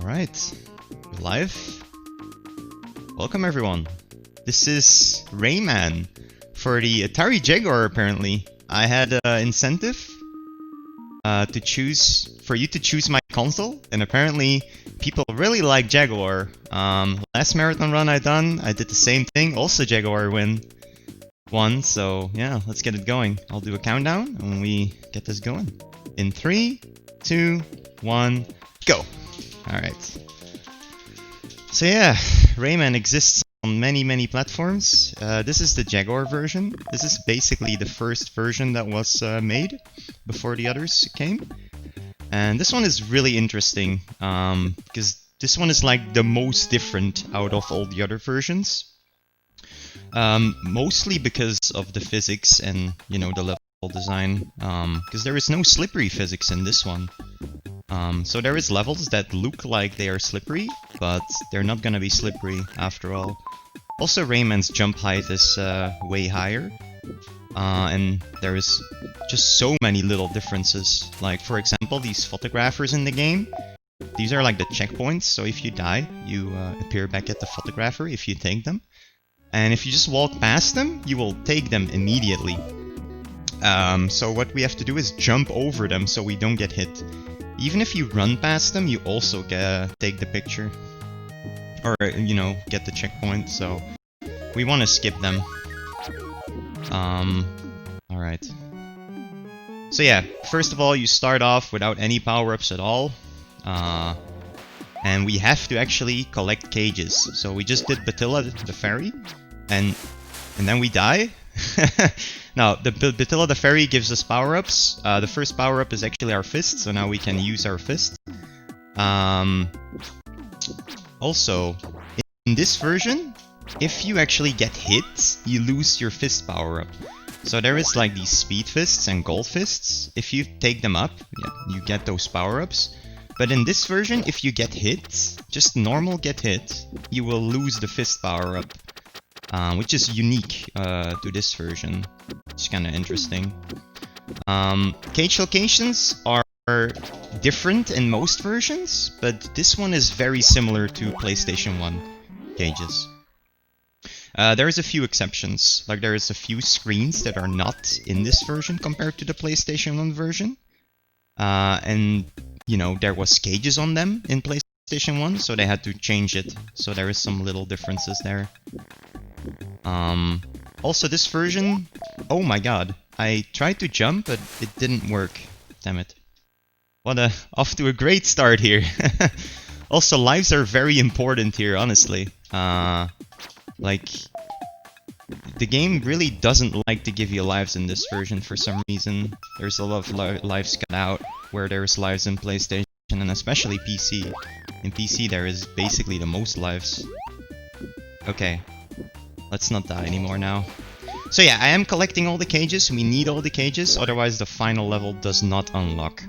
Alright, we're live. Welcome everyone. This is Rayman for the Atari Jaguar apparently. I had an incentive for you to choose my console, and apparently people really like Jaguar. Last marathon run I did the same thing, also Jaguar won, so yeah, let's get it going. I'll do a countdown and we get this going. In 3, 2, 1, go! Alright. So yeah, Rayman exists on many platforms. This is the Jaguar version. This is basically the first version that was made before the others came. And this one is really interesting because this one is like the most different out of all the other versions. Mostly because of the physics and, you know, the level design. Because there is no slippery physics in this one. So there is levels that look like they are slippery, but they're not gonna be slippery after all. Also, Rayman's jump height is way higher. And there is just so many little differences. Like, for example, these photographers in the game. These are like the checkpoints, so if you die, you appear back at the photographer if you take them. And if you just walk past them, you will take them immediately. So what we have to do is jump over them so we don't get hit. Even if you run past them, you also take the picture. Or, you know, get the checkpoint, so we want to skip them. Alright. So yeah, first of all, you start off without any power-ups at all. And we have to actually collect cages. So we just did Batilla the Fairy, and then we die. Now, the Batilla the Fairy gives us power-ups. The first power-up is actually our fist, so now we can use our fist. Also, in this version, if you actually get hit, you lose your fist power-up. So there is like these speed fists and gold fists. If you take them up, yeah, you get those power-ups. But in this version, if you get hit, just normal get hit, you will lose the fist power-up. Which is unique to this version. It's kind of interesting. Cage locations are different in most versions, but this one is very similar to PlayStation 1 cages. There is a few exceptions, like there is a few screens that are not in this version compared to the PlayStation 1 version. And, you know, there was cages on them in PlayStation 1, so they had to change it. So there is some little differences there. Also this version, oh my god, I tried to jump, but it didn't work. Damn it. Off to a great start here. Also, lives are very important here, honestly. Like, the game really doesn't like to give you lives in this version for some reason. There's a lot of lives cut out, where there's lives in PlayStation, and especially PC. In PC there is basically the most lives. Okay. Let's not die anymore now. So yeah, I am collecting all the cages. We need all the cages, otherwise the final level does not unlock.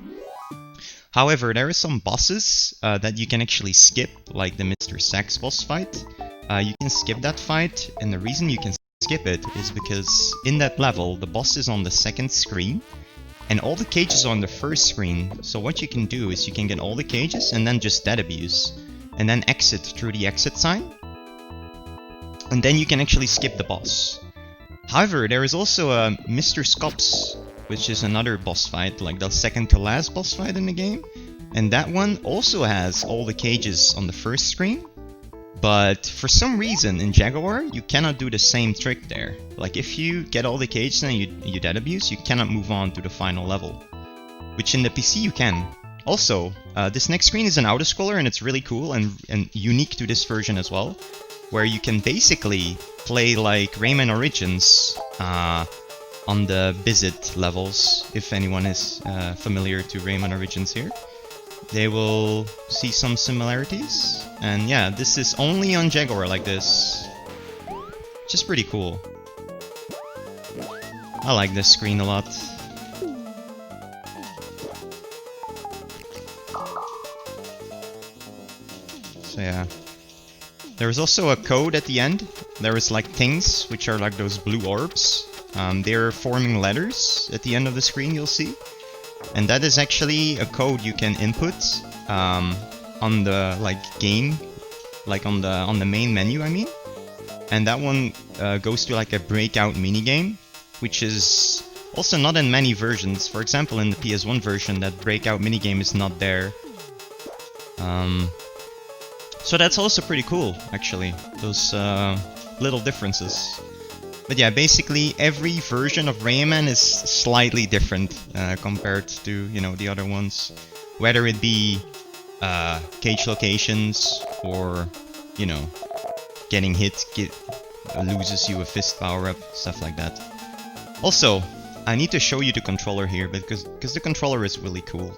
However, there are some bosses that you can actually skip, like the Mr. Sax boss fight. You can skip that fight, and the reason you can skip it is because in that level, the boss is on the second screen, and all the cages are on the first screen. So what you can do is you can get all the cages and then just dead abuse, and then exit through the exit sign. And then you can actually skip the boss. However, there is also a Mr. Scops, which is another boss fight, like the second to last boss fight in the game. And that one also has all the cages on the first screen. But for some reason in Jaguar, you cannot do the same trick there. Like if you get all the cages and you dead abuse, you cannot move on to the final level. Which in the PC you can. Also, this next screen is an auto-scroller and it's really cool and unique to this version as well. Where you can basically play like Rayman Origins on the visit levels, if anyone is familiar to Rayman Origins here. They will see some similarities. And yeah, this is only on Jaguar like this. Just pretty cool. I like this screen a lot. So yeah. There is also a code at the end. There is like things, which are like those blue orbs. They're forming letters at the end of the screen, you'll see. And that is actually a code you can input on the like game, like on the main menu, I mean. And that one goes to like a breakout minigame, which is also not in many versions. For example, in the PS1 version, that breakout minigame is not there. So that's also pretty cool, actually, those little differences. But yeah, basically every version of Rayman is slightly different compared to, you know, the other ones. Whether it be cage locations or, you know, getting hit loses you a fist power-up, stuff like that. Also, I need to show you the controller here because the controller is really cool.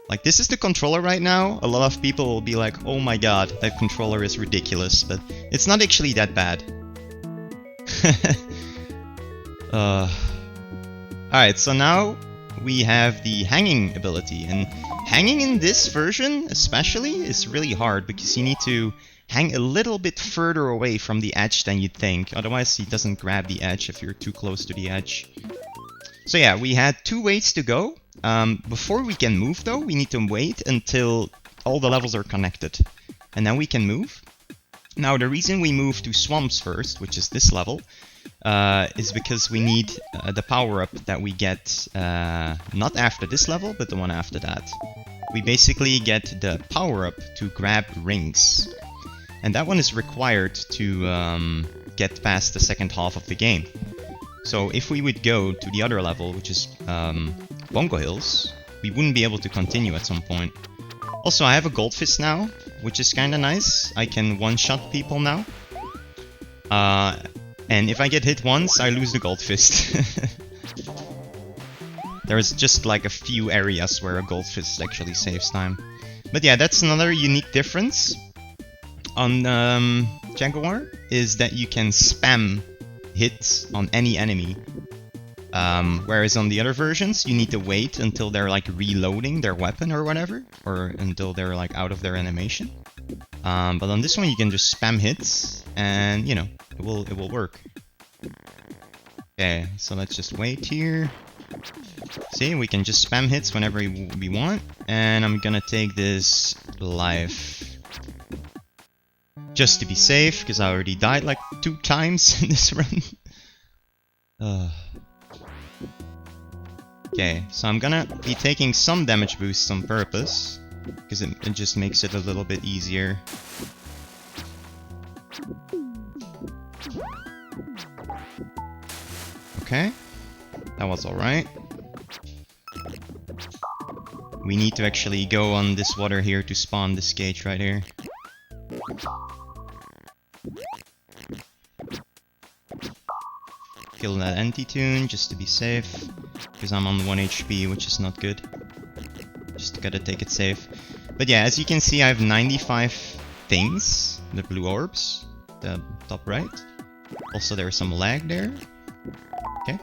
Like, this is the controller right now. A lot of people will be like, oh my god, that controller is ridiculous, but it's not actually that bad. Alright, so now we have the hanging ability, and hanging in this version especially is really hard because you need to hang a little bit further away from the edge than you'd think, otherwise he doesn't grab the edge if you're too close to the edge. So yeah, we had 2 ways to go. Before we can move though, we need to wait until all the levels are connected, and then we can move. Now the reason we move to swamps first, which is this level, is because we need the power-up that we get not after this level, but the one after that. We basically get the power-up to grab rings, and that one is required to get past the second half of the game. So if we would go to the other level, which is Bongo Hills, we wouldn't be able to continue at some point. Also, I have a gold fist now, which is kinda nice. I can one-shot people now. And if I get hit once, I lose the gold fist. There's just like a few areas where a gold fist actually saves time. But yeah, that's another unique difference on Jaguar, is that you can spam hits on any enemy. Whereas on the other versions, you need to wait until they're like reloading their weapon or whatever, or until they're like out of their animation. But on this one, you can just spam hits, and you know, it will work. Okay, so let's just wait here. See, we can just spam hits whenever we want, and I'm gonna take this life. Just to be safe, because I already died like 2 times in this run. Okay, so I'm gonna be taking some damage boosts on purpose, because it just makes it a little bit easier. Okay, that was alright. We need to actually go on this water here to spawn this cage right here. Kill that anti-tune just to be safe, because I'm on 1 HP, which is not good. Just gotta take it safe. But yeah, as you can see, I have 95 things, the blue orbs, the top right. Also, there's some lag there. Okay,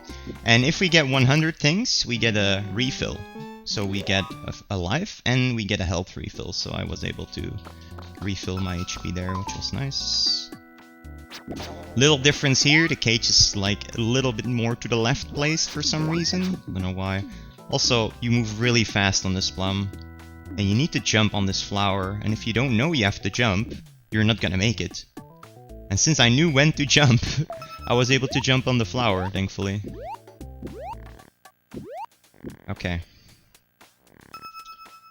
and if we get 100 things, we get a refill. So we get a life and we get a health refill. So I was able to refill my HP there, which was nice. Little difference here, the cage is like a little bit more to the left placed for some reason. I don't know why. Also, you move really fast on this plum, and you need to jump on this flower, and if you don't know you have to jump, you're not gonna make it. And since I knew when to jump, I was able to jump on the flower, thankfully. Okay.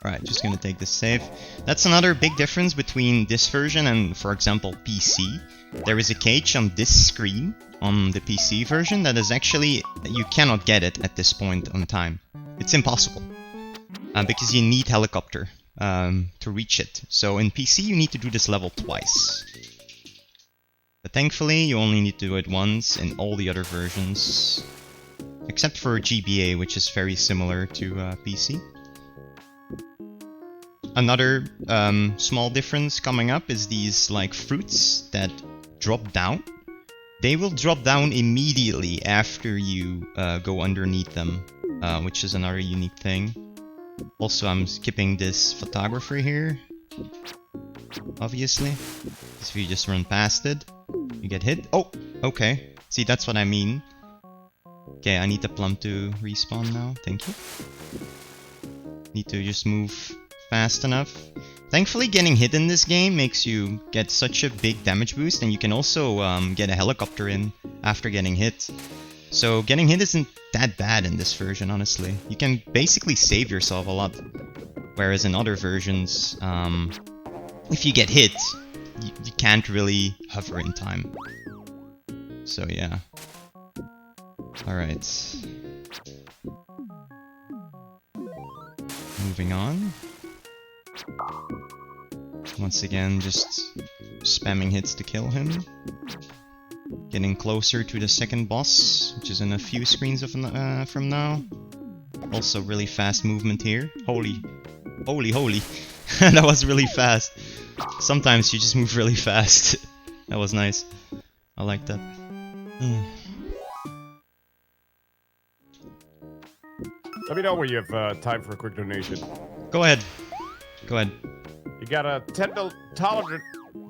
Alright, just gonna take this save. That's another big difference between this version and, for example, PC. There is a cage on this screen, on the PC version, that is actually... you cannot get it at this point on time. It's impossible. Because you need helicopter to reach it. So in PC you need to do this level twice. But thankfully you only need to do it once in all the other versions. Except for GBA, which is very similar to PC. Another small difference coming up is these like fruits that drop down. They will drop down immediately after you go underneath them, which is another unique thing. Also, I'm skipping this photographer here, obviously. Because if you just run past it, you get hit. Oh, okay. See, that's what I mean. Okay, I need the plum to respawn now. Thank you. Need to just move fast enough. Thankfully, getting hit in this game makes you get such a big damage boost, and you can also get a helicopter in after getting hit. So getting hit isn't that bad in this version, honestly. You can basically save yourself a lot. Whereas in other versions, if you get hit, you can't really hover in time. So yeah. Alright. Moving on. Once again, just spamming hits to kill him. Getting closer to the second boss, which is in a few screens from now. Also really fast movement here. Holy. That was really fast. Sometimes you just move really fast. That was nice. I like that. Let me know when you have time for a quick donation. Go ahead. Go ahead. You got a $10...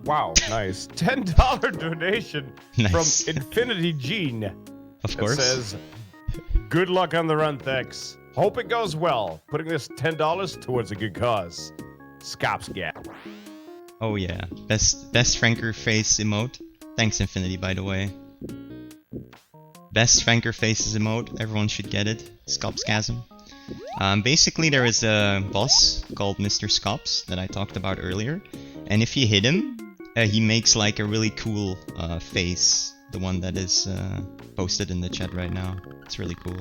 Wow, nice. $10 donation Nice. from Infinity Gene. Of course. It says, good luck on the run, thanks. Hope it goes well. Putting this $10 towards a good cause. Scopsgat. Oh yeah. Best Franker face emote. Thanks Infinity, by the way. Best Franker faces emote. Everyone should get it. Scopsgasm. Basically there is a boss called Mr. Scops that I talked about earlier. And if you hit him, he makes like a really cool face. The one that is posted in the chat right now. It's really cool.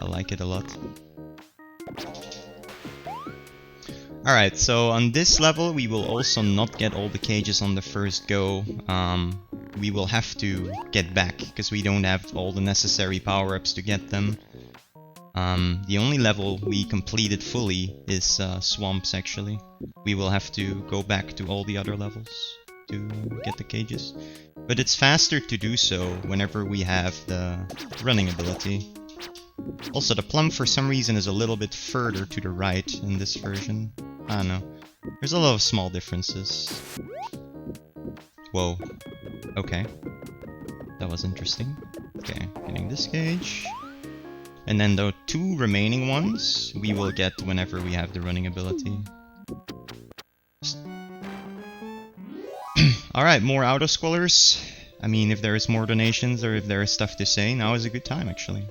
I like it a lot. Alright, so on this level we will also not get all the cages on the first go. We will have to get back, because we don't have all the necessary power-ups to get them. The only level we completed fully is Swamps, actually. We will have to go back to all the other levels to get the cages. But it's faster to do so whenever we have the running ability. Also, the plum for some reason is a little bit further to the right in this version. I don't know. There's a lot of small differences. Whoa. Okay. That was interesting. Okay, getting this cage. And then the two remaining ones we will get whenever we have the running ability. Alright, more auto-scrollers. I mean, if there is more donations or if there is stuff to say, now is a good time, actually.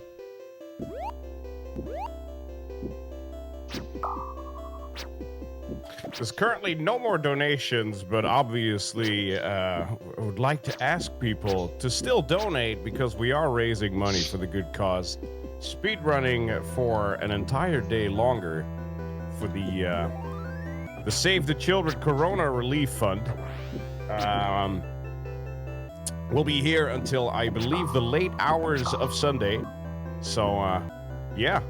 There's currently no more donations, but obviously I would like to ask people to still donate because we are raising money for the good cause. Speedrunning for an entire day longer for the Save the Children Corona Relief Fund. We'll be here until, I believe, the late hours of Sunday. So, yeah.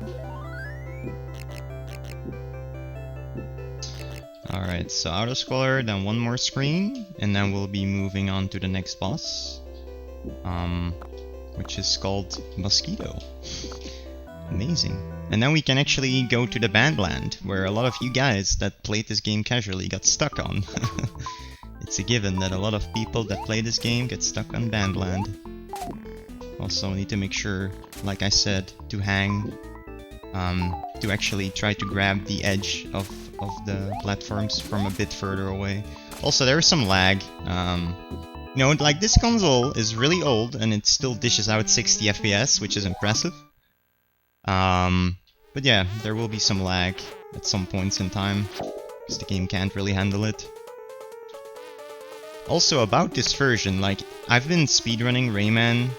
Alright, so auto-scroller, then one more screen, and then we'll be moving on to the next boss. Which is called Mosquito. Amazing. And then we can actually go to the Bandland, where a lot of you guys that played this game casually got stuck on. It's a given that a lot of people that play this game get stuck on Bandland. Also need to make sure, like I said, to hang, to actually try to grab the edge of the platforms from a bit further away. Also, there is some lag. You know, like, this console is really old and it still dishes out 60 FPS, which is impressive. But yeah, there will be some lag at some points in time, because the game can't really handle it. Also, about this version, like, I've been speedrunning Rayman,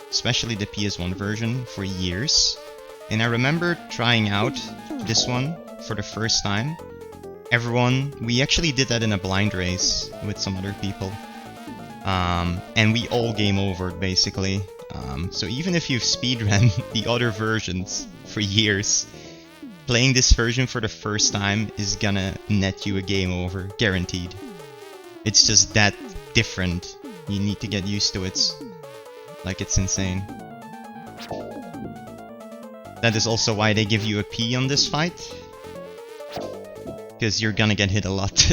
especially the PS1 version, for years. And I remember trying out this one for the first time. We actually did that in a blind race with some other people. And we all game overed, basically. So even if you've speedrun the other versions for years, playing this version for the first time is gonna net you a game over, guaranteed. It's just that different. You need to get used to it. Like, it's insane. That is also why they give you a P on this fight. Because you're gonna get hit a lot.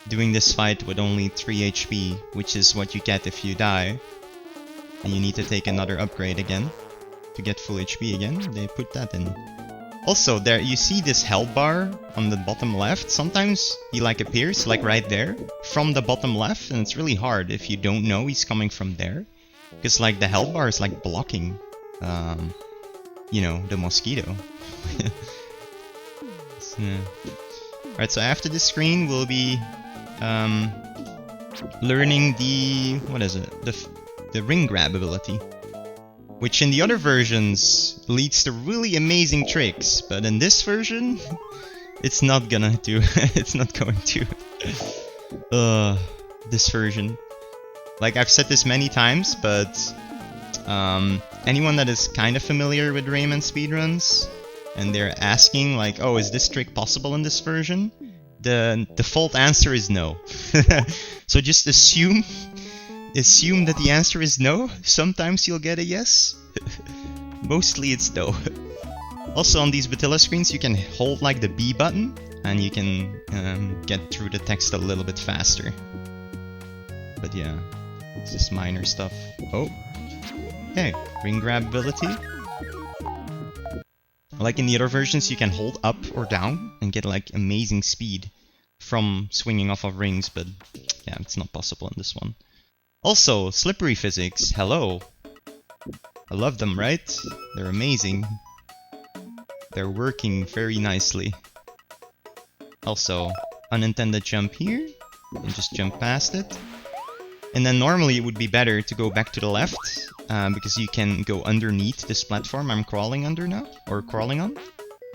Doing this fight with only 3 HP, which is what you get if you die. And you need to take another upgrade again to get full HP again. They put that in. Also, there you see this health bar on the bottom left. Sometimes he like appears like right there from the bottom left, and it's really hard if you don't know he's coming from there, because like the health bar is like blocking, you know, the mosquito. So, alright, so after this screen we'll be learning the the ring grab ability, which in the other versions leads to really amazing tricks, but in this version, it's not gonna do. It's not going to. This version. Like, I've said this many times, but anyone that is kind of familiar with Rayman speedruns, and they're asking like, oh, is this trick possible in this version? The default answer is no. So just assume that the answer is no. Sometimes you'll get a yes. Mostly it's no. Also on these Batilla screens you can hold like the B button and you can get through the text a little bit faster. But yeah, it's just minor stuff. Oh, hey, ring grab ability. Like in the other versions you can hold up or down and get like amazing speed from swinging off of rings, but yeah, it's not possible in this one. Also, slippery physics, hello. I love them, right? They're amazing. They're working very nicely. Also, unintended jump here, and just jump past it. And then normally it would be better to go back to the left, because you can go underneath this platform I'm crawling under now, or crawling on.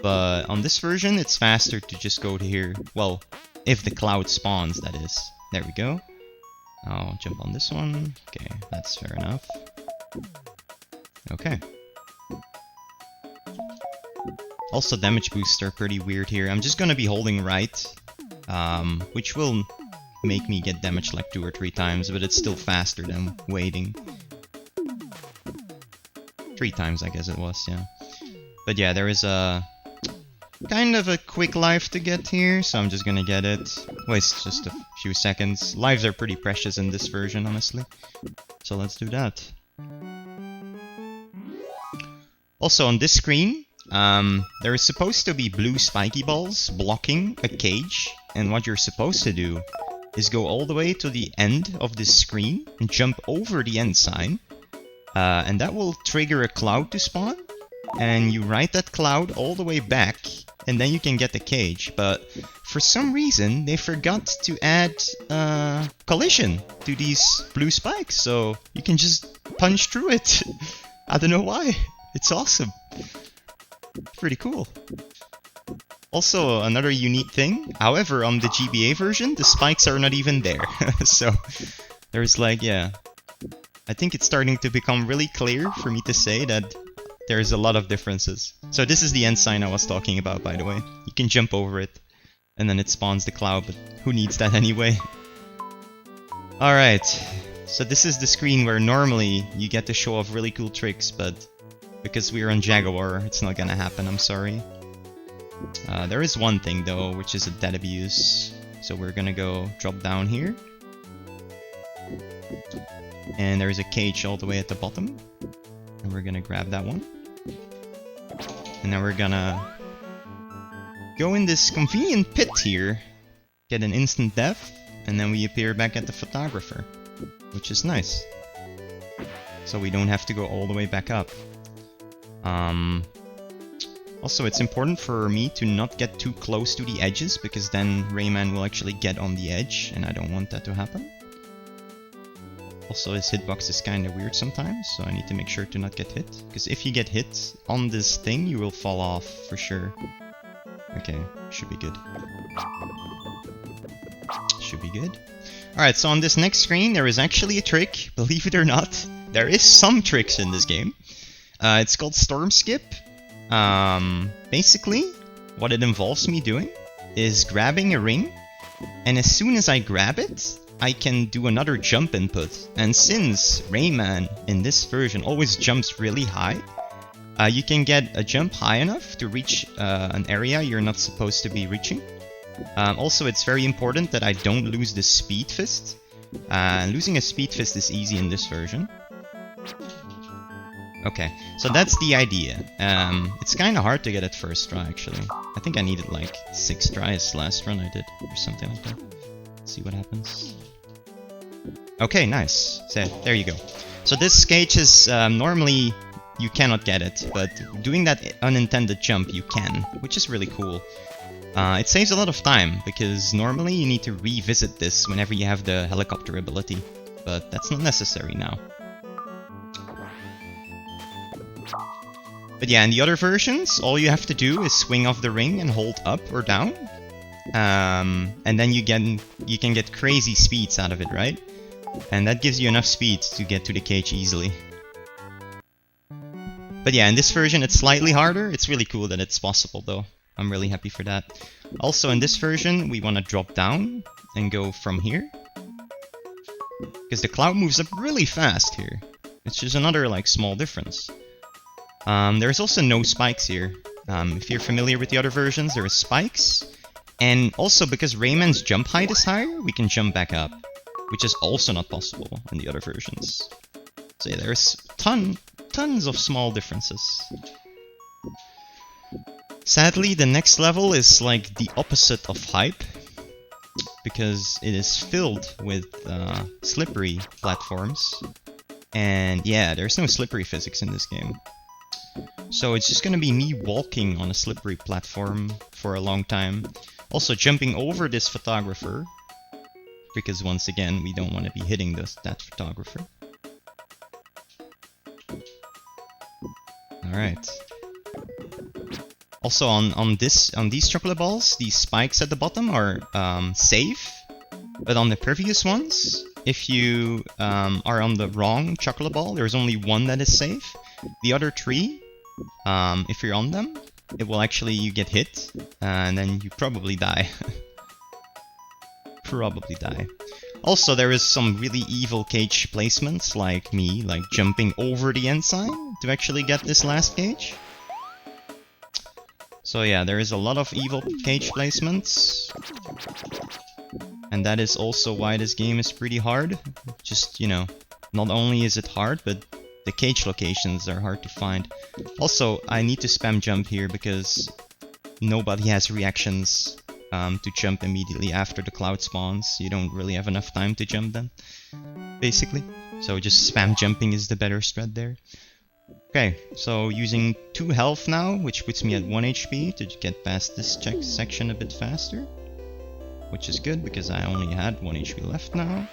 But on this version, it's faster to just go to here. Well, if the cloud spawns, that is. There we go. I'll jump on this one. Okay, that's fair enough. Okay. Also, damage boosts are pretty weird here. I'm just gonna be holding right, which will make me get damaged like 2 or 3 times, but it's still faster than waiting. 3 times, I guess it was, yeah. But yeah, there is a kind of a quick life to get here, so I'm just gonna get it. Waste just a few seconds. Lives are pretty precious in this version, honestly. So let's do that. Also on this screen, there is supposed to be blue spiky balls blocking a cage, and what you're supposed to do is go all the way to the end of this screen and jump over the end sign, and that will trigger a cloud to spawn, and you ride that cloud all the way back, and then you can get the cage. But for some reason they forgot to add collision to these blue spikes, so you can just punch through it. I don't know why. It's awesome. Pretty cool. Also, another unique thing, however, on the GBA version, the spikes are not even there. So, there's like, yeah. I think it's starting to become really clear for me to say that there's a lot of differences. So this is the end sign I was talking about, by the way. You can jump over it, and then it spawns the cloud, but who needs that anyway? Alright, so this is the screen where normally you get to show off really cool tricks, but because we're on Jaguar, it's not gonna happen, I'm sorry. There is one thing though, which is a dead abuse. So we're gonna go drop down here. And there's a cage all the way at the bottom. And we're gonna grab that one. And then we're gonna go in this convenient pit here, get an instant death, and then we appear back at the photographer, which is nice. So we don't have to go all the way back up. Also, it's important for me to not get too close to the edges, because then Rayman will actually get on the edge, and I don't want that to happen. Also, his hitbox is kinda weird sometimes, so I need to make sure to not get hit. Because if you get hit on this thing, you will fall off, for sure. Okay, should be good. Should be good. Alright, so on this next screen, there is actually a trick, believe it or not. There is some tricks in this game. It's called Storm Skip. Basically, what it involves me doing is grabbing a ring, and as soon as I grab it, I can do another jump input. And since Rayman in this version always jumps really high, you can get a jump high enough to reach an area you're not supposed to be reaching. Also, it's very important that I don't lose the speed fist. Losing a speed fist is easy in this version. Okay, so that's the idea. It's kind of hard to get it first try, actually. I think I needed like 6 tries last run I did, or something like that. Let's see what happens. Okay, nice. So, there you go. So this cage is normally you cannot get it, but doing that unintended jump you can, which is really cool. It saves a lot of time, because normally you need to revisit this whenever you have the helicopter ability, but that's not necessary now. But yeah, in the other versions, all you have to do is swing off the ring and hold up or down. And then you can get crazy speeds out of it, right? And that gives you enough speed to get to the cage easily. But yeah, in this version it's slightly harder. It's really cool that it's possible though. I'm really happy for that. Also in this version we want to drop down and go from here. Because the cloud moves up really fast here. It's just another like small difference. There's also no spikes here. If you're familiar with the other versions, there are spikes. And also because Rayman's jump height is higher, we can jump back up. Which is also not possible in the other versions. So yeah, there's tons of small differences. Sadly, the next level is like the opposite of hype. Because it is filled with slippery platforms. And yeah, there's no slippery physics in this game. So it's just gonna be me walking on a slippery platform for a long time. Also jumping over this photographer. Because once again, we don't want to be hitting that photographer. Alright. Also on these chocolate balls, these spikes at the bottom are safe. But on the previous ones, if you are on the wrong chocolate ball, there's only one that is safe. The other 3, if you're on them, it will actually, you get hit, and then you probably die. Probably die. Also, there is some really evil cage placements, like me, like jumping over the end sign to actually get this last cage. So yeah, there is a lot of evil cage placements. And that is also why this game is pretty hard. Just, you know, not only is it hard, but the cage locations are hard to find. Also, I need to spam jump here because nobody has reactions to jump immediately after the cloud spawns. You don't really have enough time to jump then, basically. So just spam jumping is the better strat there. Okay, so using 2 health now, which puts me at 1 HP to get past this section a bit faster. Which is good, because I only had 1 HP left now.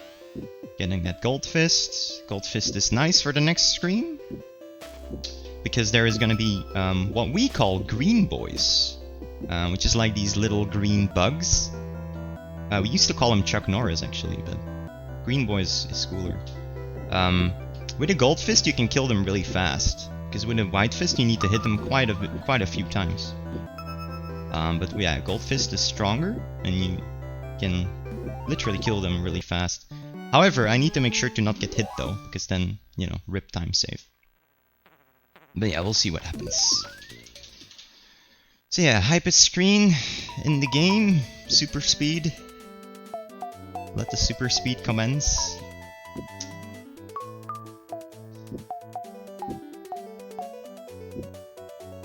Getting that gold fist. Gold fist is nice for the next screen. Because there is gonna be what we call green boys. Which is like these little green bugs. We used to call them Chuck Norris actually, but green boys is cooler. With a gold fist you can kill them really fast, because with a white fist you need to hit them quite a few times. But yeah, gold fist is stronger, and you can literally kill them really fast. However, I need to make sure to not get hit though, because then, you know, rip time save. But yeah, we'll see what happens. So yeah, hypest screen in the game, super speed. Let the super speed commence.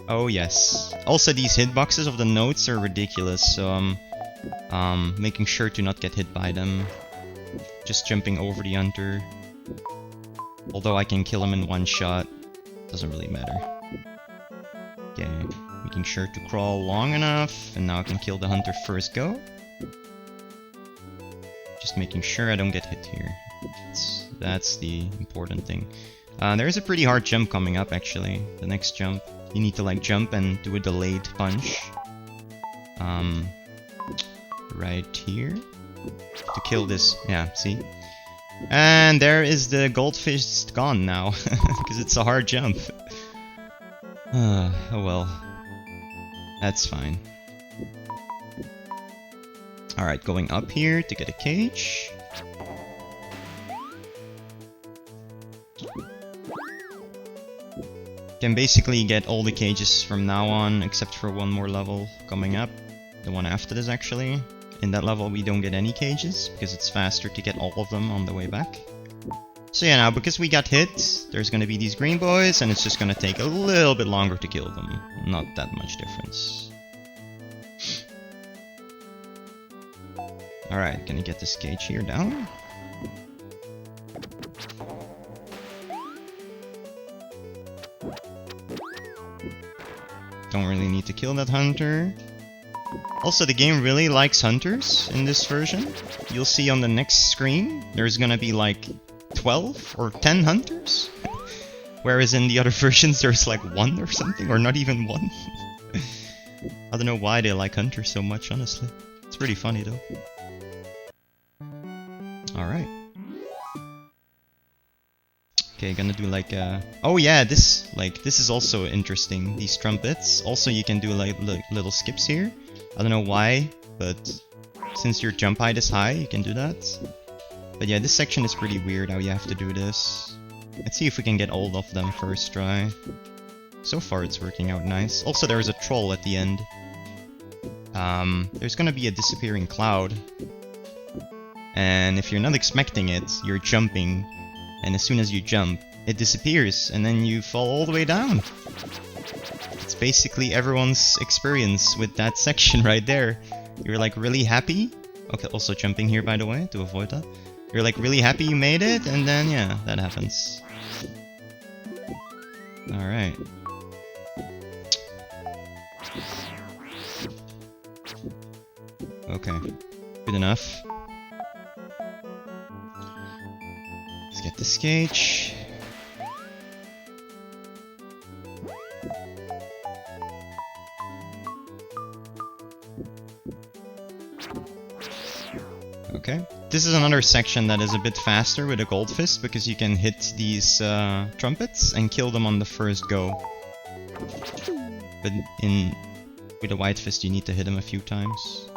Oh yes. Also these hitboxes of the notes are ridiculous, so I'm making sure to not get hit by them. Just jumping over the hunter. Although I can kill him in 1 shot, doesn't really matter. Okay. Making sure to crawl long enough, and now I can kill the hunter first go. Just making sure I don't get hit here. That's the important thing. There is a pretty hard jump coming up actually, the next jump. You need to like jump and do a delayed punch. Right here. To kill this, yeah, see? And there is the goldfish gone now, because it's a hard jump. Oh well. That's fine. Alright, going up here to get a cage. Can basically get all the cages from now on, except for 1 more level coming up. The one after this actually. In that level we don't get any cages, because it's faster to get all of them on the way back. So yeah, now because we got hit, there's gonna be these green boys, and it's just gonna take a little bit longer to kill them. Not that much difference. Alright, gonna get this cage here down. Don't really need to kill that hunter. Also, the game really likes hunters in this version. You'll see on the next screen, there's gonna be like 12 or 10 hunters. Whereas in the other versions there's like 1 or something, or not even 1. I don't know why they like hunters so much, honestly. It's pretty funny though. Alright. Okay, gonna do like oh yeah, this is also interesting, these trumpets. Also you can do like little skips here. I don't know why, but since your jump height is high, you can do that. But yeah, this section is pretty weird how you have to do this. Let's see if we can get all of them first try. So far it's working out nice. Also there's a troll at the end. There's gonna be a disappearing cloud. And if you're not expecting it, you're jumping. And as soon as you jump, it disappears, and then you fall all the way down. It's basically everyone's experience with that section right there. You're like really happy. Okay, also jumping here by the way, to avoid that. You're like really happy you made it, and then yeah, that happens. Alright. Okay, good enough. Let's get this cage. Okay. This is another section that is a bit faster with a gold fist because you can hit these trumpets and kill them on the first go. But with a white fist you need to hit them a few times.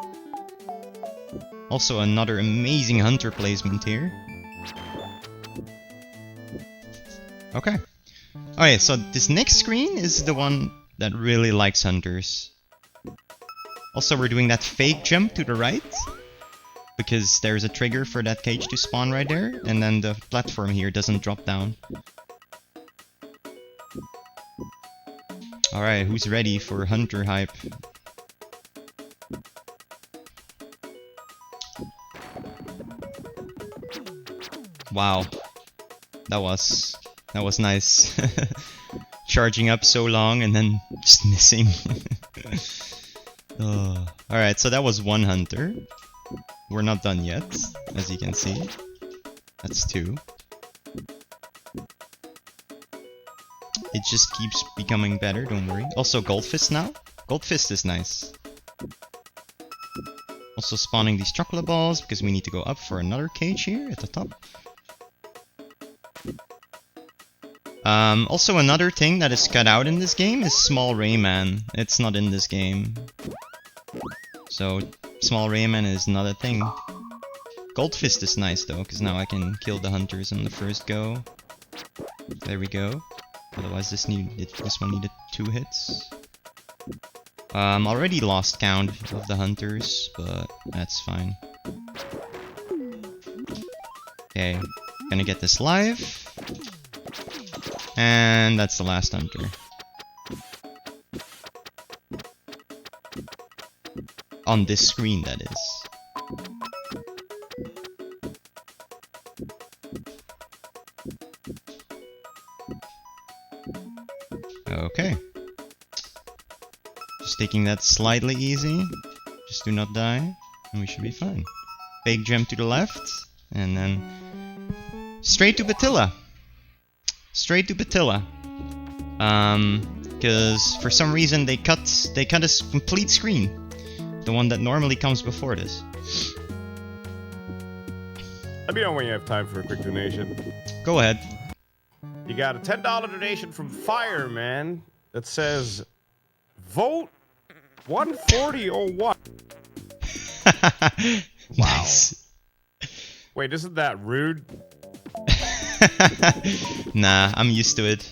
Also another amazing hunter placement here. Okay. Okay, so this next screen is the one that really likes hunters. Also we're doing that fake jump to the right. Because there's a trigger for that cage to spawn right there, and then the platform here doesn't drop down. Alright, who's ready for hunter hype? Wow. That was nice. Charging up so long and then just missing. Oh. Alright, so that was one hunter. We're not done yet, as you can see. That's 2. It just keeps becoming better, don't worry. Also Gold Fist now. Gold Fist is nice. Also spawning these chocolate balls, because we need to go up for another cage here at the top. Also another thing that is cut out in this game is small Rayman. It's not in this game. So small Rayman is not a thing. Gold Fist is nice though, because now I can kill the hunters on the first go. There we go. Otherwise this one needed 2 hits. Already lost count of the hunters, but that's fine. Okay, gonna get this live. And that's the last hunter. On this screen, that is. Okay. Just taking that slightly easy. Just do not die, and we should be fine. Big jump to the left, and then straight to Batilla. Straight to Batilla. Because for some reason they cut a complete screen. The one that normally comes before this. Let me know when you have time for a quick donation. Go ahead. You got a $10 donation from Fireman that says, vote 14001. Wow. Nice. Wait, isn't that rude? Nah, I'm used to it.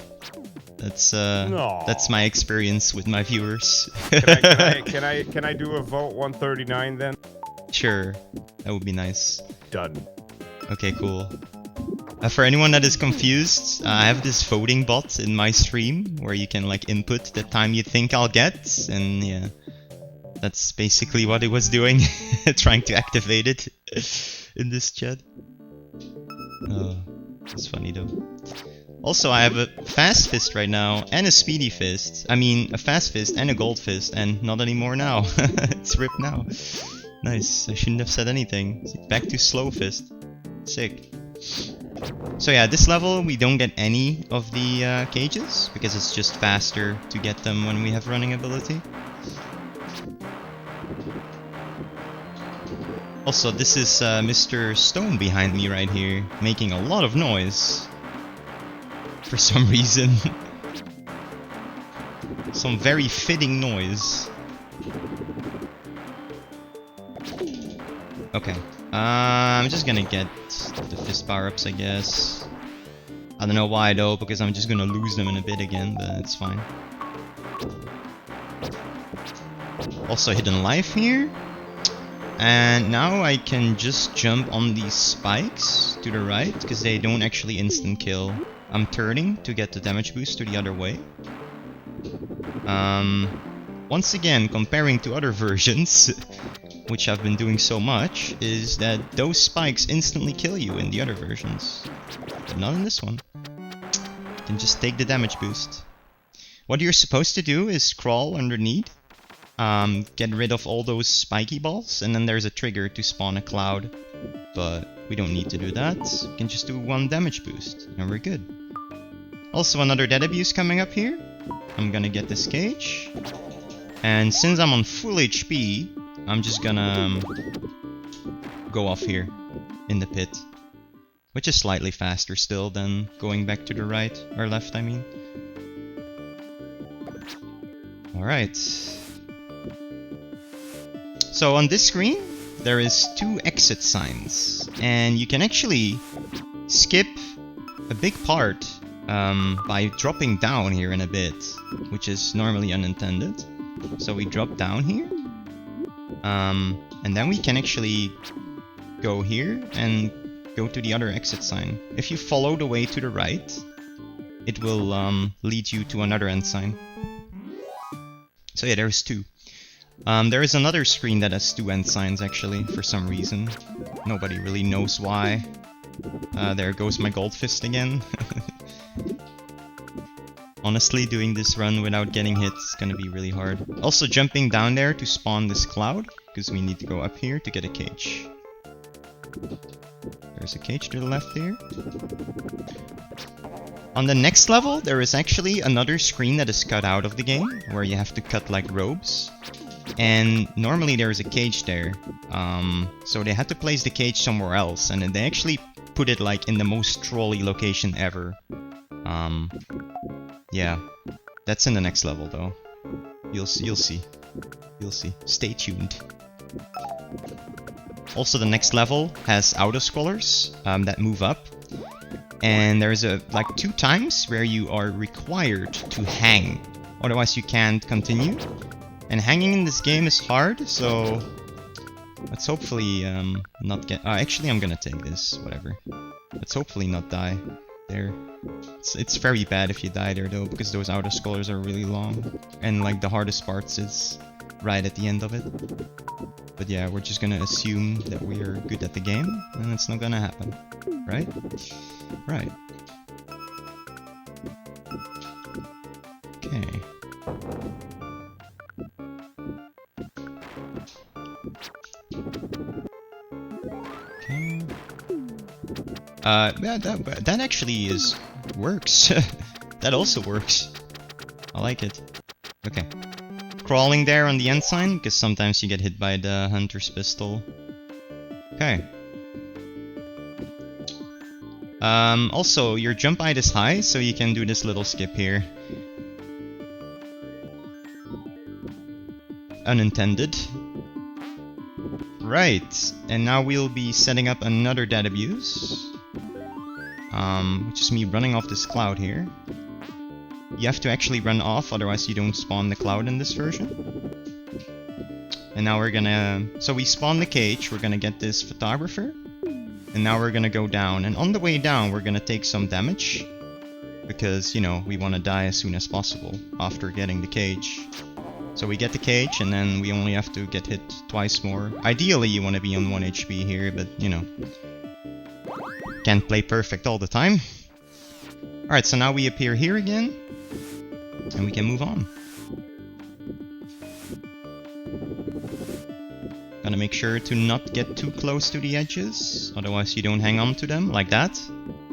That's my experience with my viewers. Can I do a vote 139 then? Sure, that would be nice. Done. Okay, cool. For anyone that is confused, I have this voting bot in my stream where you can like input the time you think I'll get, and yeah, that's basically what it was doing, trying to activate it in this chat. Oh, it's funny though. Also, I have a fast fist right now and a speedy fist. I mean, a fast fist and a gold fist, and not anymore now. It's ripped now. Nice. I shouldn't have said anything. Back to slow fist. Sick. So yeah, this level we don't get any of the cages because it's just faster to get them when we have running ability. Also, this is Mr. Stone behind me right here, making a lot of noise. For some reason. Some very fitting noise. Okay. I'm just gonna get the fist power-ups, I guess. I don't know why though, because I'm just gonna lose them in a bit again, but it's fine. Also hidden life here. And now I can just jump on these spikes to the right, because they don't actually instant kill. I'm turning to get the damage boost to the other way. Once again, comparing to other versions, which I've been doing so much, is that those spikes instantly kill you in the other versions. But not in this one. You can just take the damage boost. What you're supposed to do is crawl underneath, get rid of all those spiky balls, and then there's a trigger to spawn a cloud. But we don't need to do that. We can just do one damage boost, and we're good. Also, another dead abuse coming up here. I'm gonna get this cage. And since I'm on full HP, I'm just gonna go off here in the pit. Which is slightly faster still than going back to the right, or left I mean. Alright. So on this screen, there is 2 exit signs. And you can actually skip a big part by dropping down here in a bit, which is normally unintended. So we drop down here, and then we can actually go here and go to the other exit sign. If you follow the way to the right, it will lead you to another end sign. So yeah, there's 2. There is another screen that has 2 end signs actually, for some reason. Nobody really knows why. There goes my gold fist again. Honestly, doing this run without getting hit is gonna be really hard. Also jumping down there to spawn this cloud, because we need to go up here to get a cage. There's a cage to the left here. On the next level, there is actually another screen that is cut out of the game, where you have to cut like ropes. And normally there is a cage there. So they had to place the cage somewhere else, and then they actually put it like in the most trolly location ever. Yeah, that's in the next level though. You'll see. Stay tuned. Also, the next level has auto-scrollers that move up. And there's like 2 times where you are required to hang. Otherwise you can't continue. And hanging in this game is hard, so let's hopefully not get... actually, I'm gonna take this, whatever. Let's hopefully not die there. It's very bad if you die there though, because those auto-scrollers are really long. And like the hardest parts is right at the end of it. But yeah, we're just gonna assume that we are good at the game, and it's not gonna happen. Right? Right. Okay. Okay. Yeah, that actually works. That also works. I like it. Okay. Crawling there on the end sign, because sometimes you get hit by the hunter's pistol. Okay. Also, your jump height is high, so you can do this little skip here. Unintended. Right, and now we'll be setting up another dead abuse. Which is me running off this cloud here. You have to actually run off, otherwise you don't spawn the cloud in this version. And now we're gonna... So we spawn the cage, we're gonna get this photographer. And now we're gonna go down. And on the way down, we're gonna take some damage. Because, you know, we want to die as soon as possible after getting the cage. So we get the cage, and then we only have to get hit twice more. Ideally, you want to be on 1 HP here, but, you know, can't play perfect all the time. Alright, so now we appear here again, and we can move on. Gotta make sure to not get too close to the edges, otherwise you don't hang on to them, like that.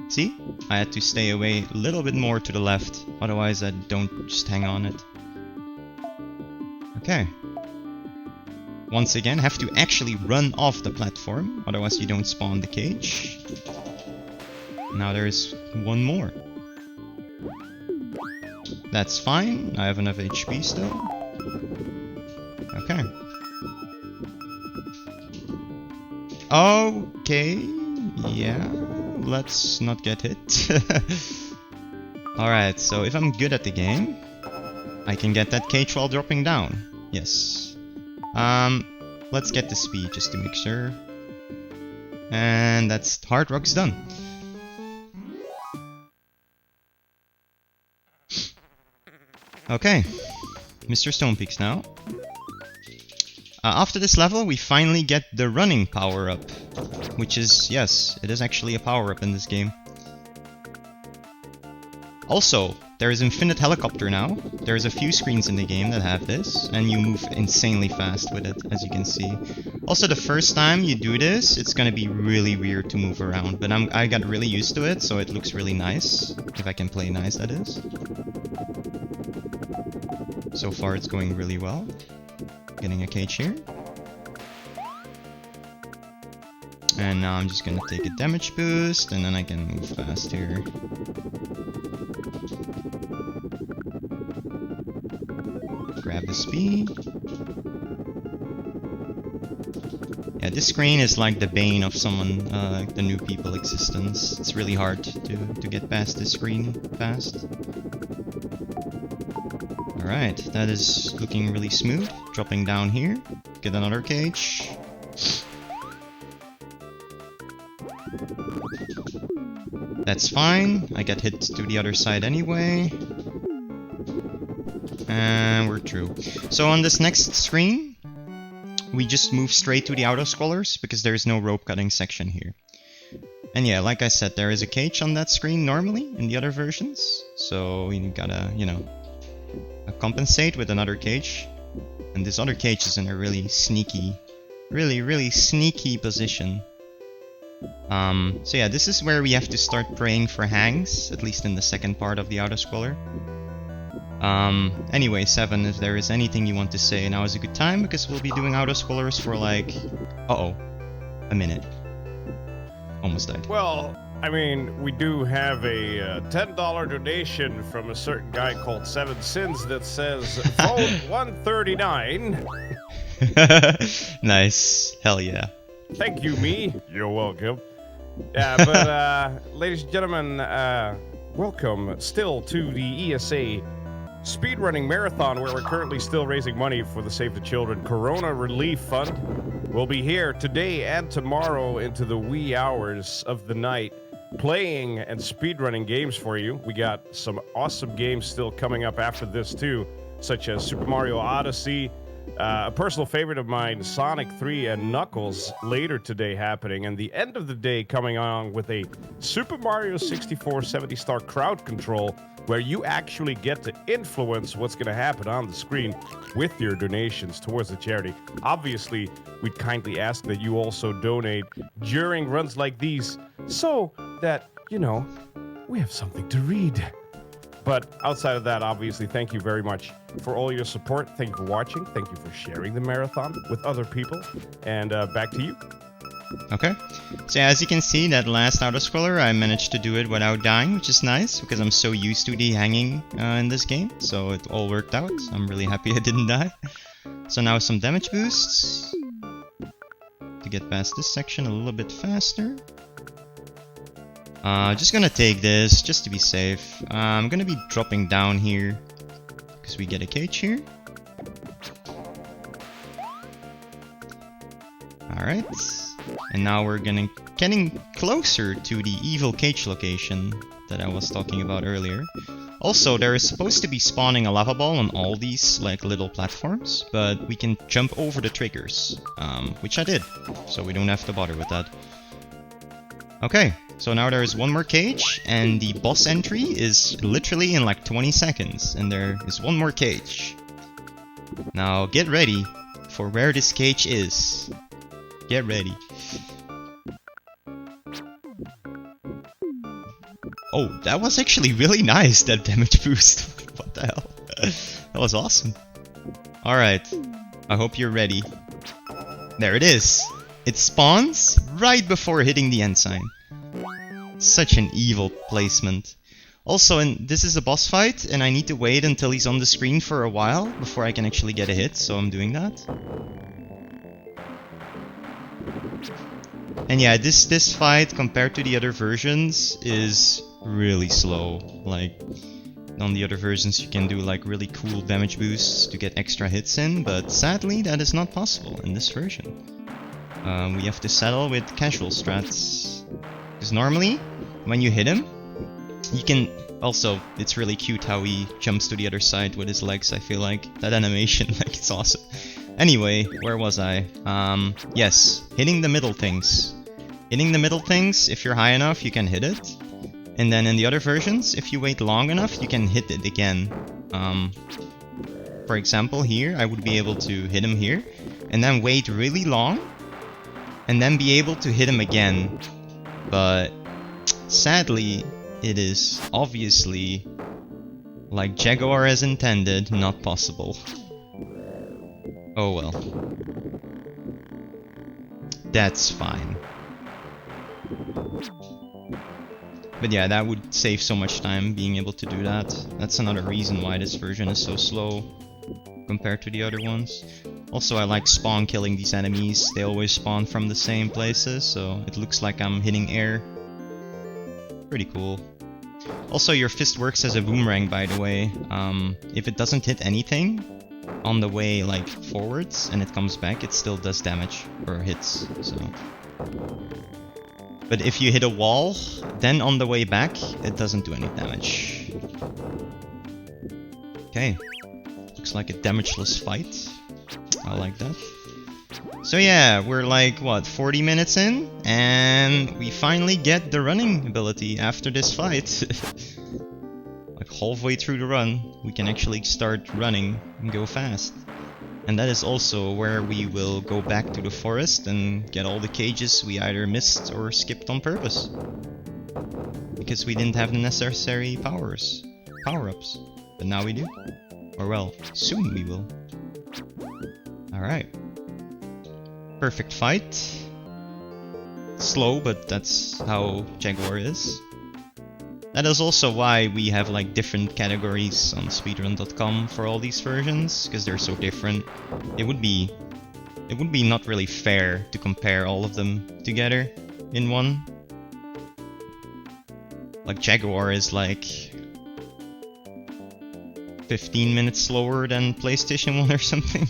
See? I had to stay away a little bit more to the left, otherwise I don't just hang on it. Okay. Once again, have to actually run off the platform, otherwise you don't spawn the cage. Now there's one more. That's fine, I have enough HP still. Okay. Okay, yeah, let's not get hit. Alright, so if I'm good at the game, I can get that cage while dropping down. Yes. Let's get the speed just to make sure. And that's Hard Rock's done. Okay, Mr. Stonepeaks now. After this level, we finally get the running power-up. Which is, yes, it is actually a power-up in this game. Also, there is infinite helicopter now. There's a few screens in the game that have this, and you move insanely fast with it, as you can see. Also, the first time you do this, it's gonna be really weird to move around, but I got really used to it, so it looks really nice. If I can play nice, that is. So far, it's going really well. Getting a cage here. And now I'm just gonna take a damage boost, and then I can move fast here. Grab the speed. Yeah, this screen is like the bane of someone, the new people existence. It's really hard to get past this screen fast. Alright, that is looking really smooth. Dropping down here. Get another cage. That's fine. I get hit to the other side anyway. And we're through. So on this next screen, we just move straight to the auto-scrollers because there's no rope cutting section here. And yeah, like I said, there is a cage on that screen normally in the other versions. So you gotta, you know, compensate with another cage. And this other cage is in a really sneaky, really sneaky position. So yeah, this is where we have to start praying for hangs, at least in the second part of the auto-scroller. Anyway, 7, if there is anything you want to say, now is a good time, because we'll be doing auto-scrollers for like... uh-oh. A minute. Almost died. Well, I mean, we do have a $10 donation from a certain guy called 7 Sins that says, vote 139. Nice. Hell yeah. Thank you, me. You're welcome. Yeah, but ladies and gentlemen, welcome still to the ESA Speedrunning Marathon, where we're currently still raising money for the Save the Children Corona Relief Fund. We'll be here today and tomorrow into the wee hours of the night, playing and speedrunning games for you. We got some awesome games still coming up after this too, such as Super Mario Odyssey, a personal favorite of mine, Sonic 3 and Knuckles, later today happening, and the end of the day coming on with a Super Mario 64 70-star crowd control, where you actually get to influence what's going to happen on the screen with your donations towards the charity. Obviously, we'd kindly ask that you also donate during runs like these so that, you know, we have something to read. But outside of that, obviously, thank you very much for all your support. Thank you for watching. Thank you for sharing the marathon with other people. And back to you. Okay. So yeah, as you can see, that last auto-scroller, I managed to do it without dying, which is nice, because I'm so used to the hanging in this game. So it all worked out. I'm really happy I didn't die. So now some damage boosts. To get past this section a little bit faster. Just gonna take this, just to be safe. I'm gonna be dropping down here, because we get a cage here. Alright. And now we're getting closer to the evil cage location that I was talking about earlier. Also, there is supposed to be spawning a lava ball on all these like little platforms, but we can jump over the triggers, which I did, so we don't have to bother with that. Okay, so now there is one more cage, and the boss entry is literally in like 20 seconds, and there is one more cage. Now get ready for where this cage is. Get ready. Oh, that was actually really nice, that damage boost. What the hell? That was awesome. Alright, I hope you're ready. There it is. It spawns right before hitting the end sign. Such an evil placement. Also, this is a boss fight, and I need to wait until he's on the screen for a while before I can actually get a hit, so I'm doing that. And yeah, this fight, compared to the other versions, is really slow. Like, on the other versions you can do like really cool damage boosts to get extra hits in, but sadly that is not possible in this version. We have to settle with casual strats. Because normally, when you hit him, you can... Also, it's really cute how he jumps to the other side with his legs, I feel like. That animation, like, it's awesome. Anyway, where was I? Yes, hitting the middle things. Hitting the middle things, if you're high enough, you can hit it. And then in the other versions, if you wait long enough, you can hit it again. For example, here, I would be able to hit him here, and then wait really long, and then be able to hit him again. But sadly, it is obviously, like Jaguar has intended, not possible. Oh well. That's fine. But yeah, that would save so much time being able to do that. That's another reason why this version is so slow compared to the other ones. Also, I like spawn killing these enemies. They always spawn from the same places, so it looks like I'm hitting air. Pretty cool. Also, your fist works as a boomerang, by the way. If it doesn't hit anything on the way like forwards and it comes back, it still does damage, or hits, so... But if you hit a wall, then on the way back, it doesn't do any damage. Okay. Looks like a damageless fight. I like that. So yeah, we're like, what, 40 minutes in? And we finally get the running ability after this fight. Like halfway through the run, we can actually start running and go fast. And that is also where we will go back to the forest and get all the cages we either missed or skipped on purpose. Because we didn't have the necessary power-ups. But now we do. Or well, soon we will. Alright. Perfect fight. Slow, but that's how Jaguar is. That is also why we have like different categories on speedrun.com for all these versions, because they're so different. It would be not really fair to compare all of them together in one. Like Jaguar is like 15 minutes slower than PlayStation 1 or something.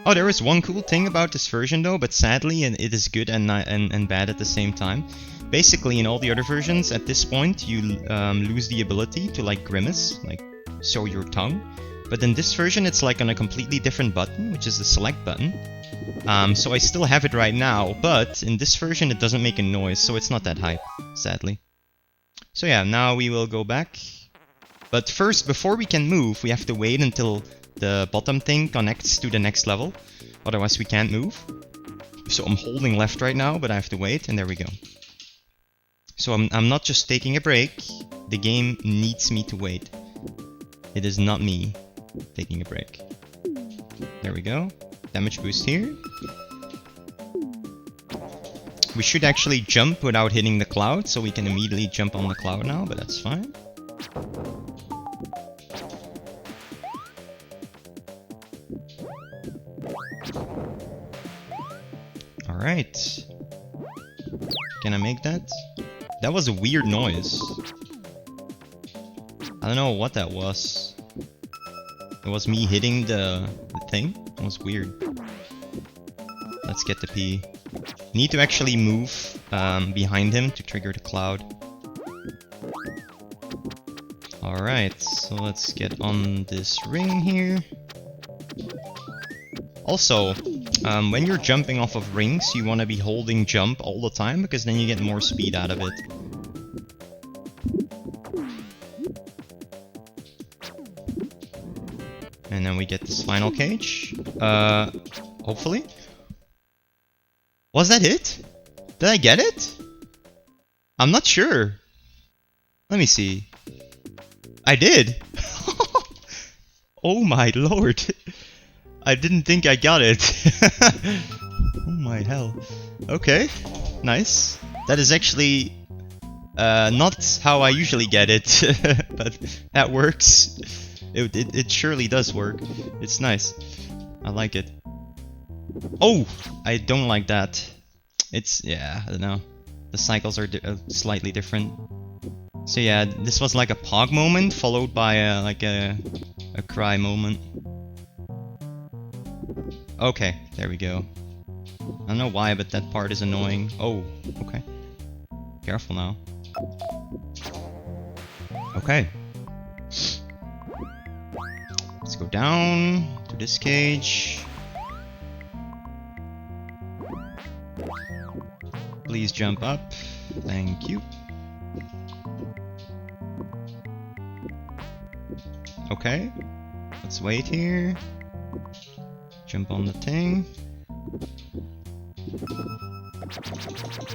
Oh, there is one cool thing about this version though, but sadly it is good and bad at the same time. Basically, in all the other versions, at this point, you lose the ability to like grimace, like show your tongue. But in this version, it's like on a completely different button, which is the select button. So I still have it right now, but in this version it doesn't make a noise, so it's not that hype, sadly. So yeah, now we will go back. But first, before we can move, we have to wait until the bottom thing connects to the next level. Otherwise we can't move. So I'm holding left right now, but I have to wait, and there we go. So I'm not just taking a break, the game needs me to wait. It is not me taking a break. There we go. Damage boost here. We should actually jump without hitting the cloud, so we can immediately jump on the cloud now, but that's fine. Alright. Can I make that? That was a weird noise. I don't know what that was. It was me hitting the thing? It was weird. Let's get the P. Need to actually move behind him to trigger the cloud. Alright, so let's get on this ring here. Also, when you're jumping off of rings, you want to be holding jump all the time, because then you get more speed out of it. And then we get this final cage. Hopefully. Was that it? Did I get it? I'm not sure. Let me see. I did! Oh my lord! I didn't think I got it. Oh my hell. Okay, nice. That is actually not how I usually get it, but that works. It surely does work. It's nice. I like it. Oh! I don't like that. It's, yeah, I don't know. The cycles are slightly different. So yeah, this was like a pog moment, followed by like a cry moment. Okay, there we go. I don't know why, but that part is annoying. Oh, okay. Careful now. Okay. Let's go down to this cage. Please jump up. Thank you. Okay. Let's wait here. Jump on the thing.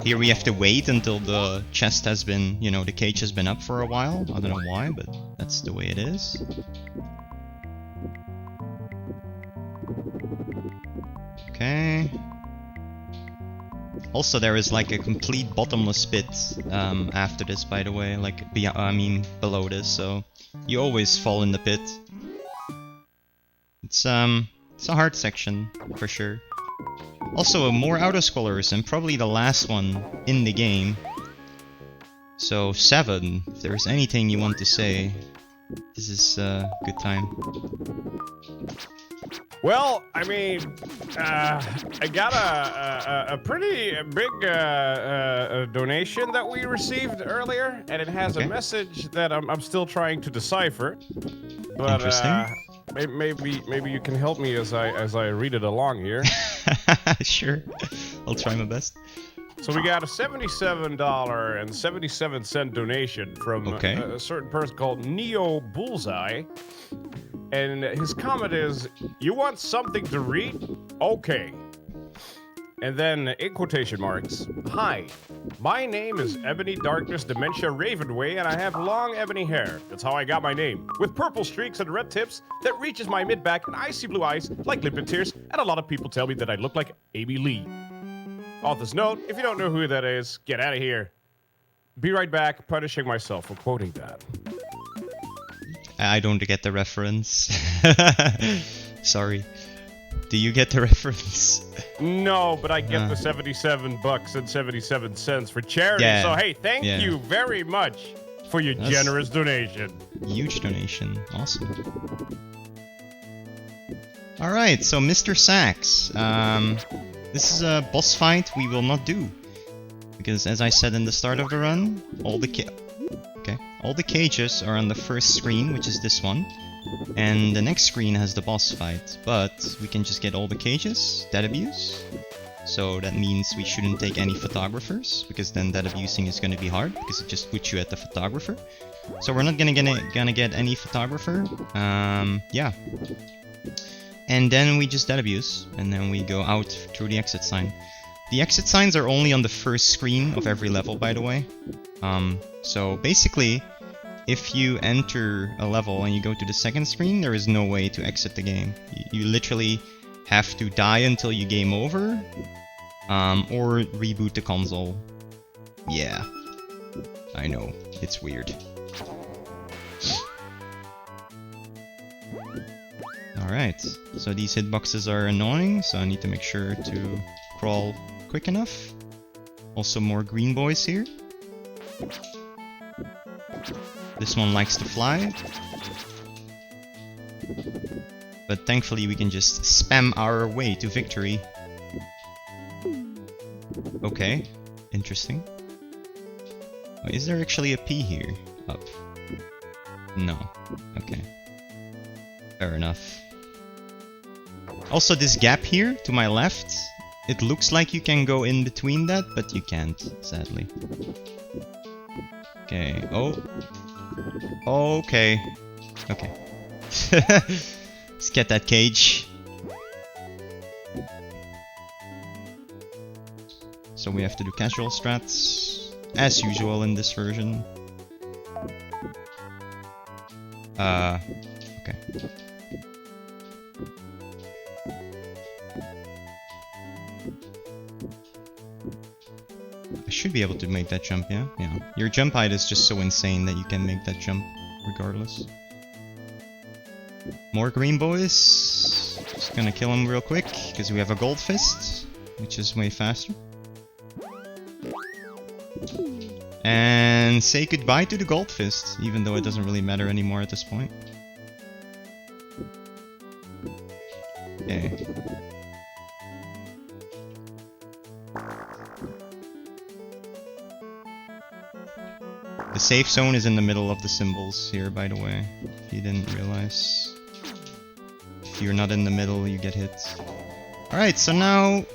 Here we have to wait until the chest has been, you know, the cage has been up for a while. I don't know why, but that's the way it is. Okay. Also, there is like a complete bottomless pit after this, by the way, like below this, so you always fall in the pit. It's a hard section for sure. Also, more auto-scrollers, and probably the last one in the game. So 7, if there's anything you want to say, this is a good time. Well, I mean, I got a pretty big donation that we received earlier, and it has a message that I'm still trying to decipher. But maybe you can help me as I read it along here. Sure, I'll try my best. So we got a $77.77 donation from a certain person called Neo Bullseye. And his comment is, "You want something to read? Okay." And then, in quotation marks, "Hi, my name is Ebony Darkness Dementia Ravenway, and I have long ebony hair. That's how I got my name. With purple streaks and red tips that reaches my mid-back and icy blue eyes like limpid tears, and a lot of people tell me that I look like Amy Lee. Author's note, if you don't know who that is, get out of here. Be right back, punishing myself for quoting that." I don't get the reference. Sorry. Do you get the reference? No, but I get the $77.77 for charity. Yeah. So hey, thank you very much for your generous donation. Huge donation. Awesome. Alright, so Mr. Sax. This is a boss fight we will not do. Because as I said in the start of the run, all the cages are on the first screen, which is this one. And the next screen has the boss fight. But we can just get all the cages, dead abuse. So that means we shouldn't take any photographers, because then dead abusing is going to be hard, because it just puts you at the photographer. So we're not gonna get any photographer. Yeah. And then we just dead abuse, and then we go out through the exit sign. The exit signs are only on the first screen of every level, by the way. So basically, if you enter a level and you go to the second screen, there is no way to exit the game. You literally have to die until you game over, or reboot the console. Yeah, I know, it's weird. Alright, so these hitboxes are annoying, so I need to make sure to crawl quick enough. Also more green boys here. This one likes to fly. But thankfully we can just spam our way to victory. Okay, interesting. Wait, is there actually a P here? Up. No. Okay. Fair enough. Also, this gap here to my left, it looks like you can go in between that, but you can't, sadly. Okay. Oh. Okay. Okay. Let's get that cage. So we have to do casual strats, as usual in this version. Okay. I should be able to make that jump, yeah? Yeah. Your jump height is just so insane that you can make that jump regardless. More green boys. Just gonna kill them real quick, because we have a gold fist, which is way faster. And say goodbye to the gold fist, even though it doesn't really matter anymore at this point. Okay. The safe zone is in the middle of the symbols here, by the way, if you didn't realize. If you're not in the middle, you get hit. Alright, so now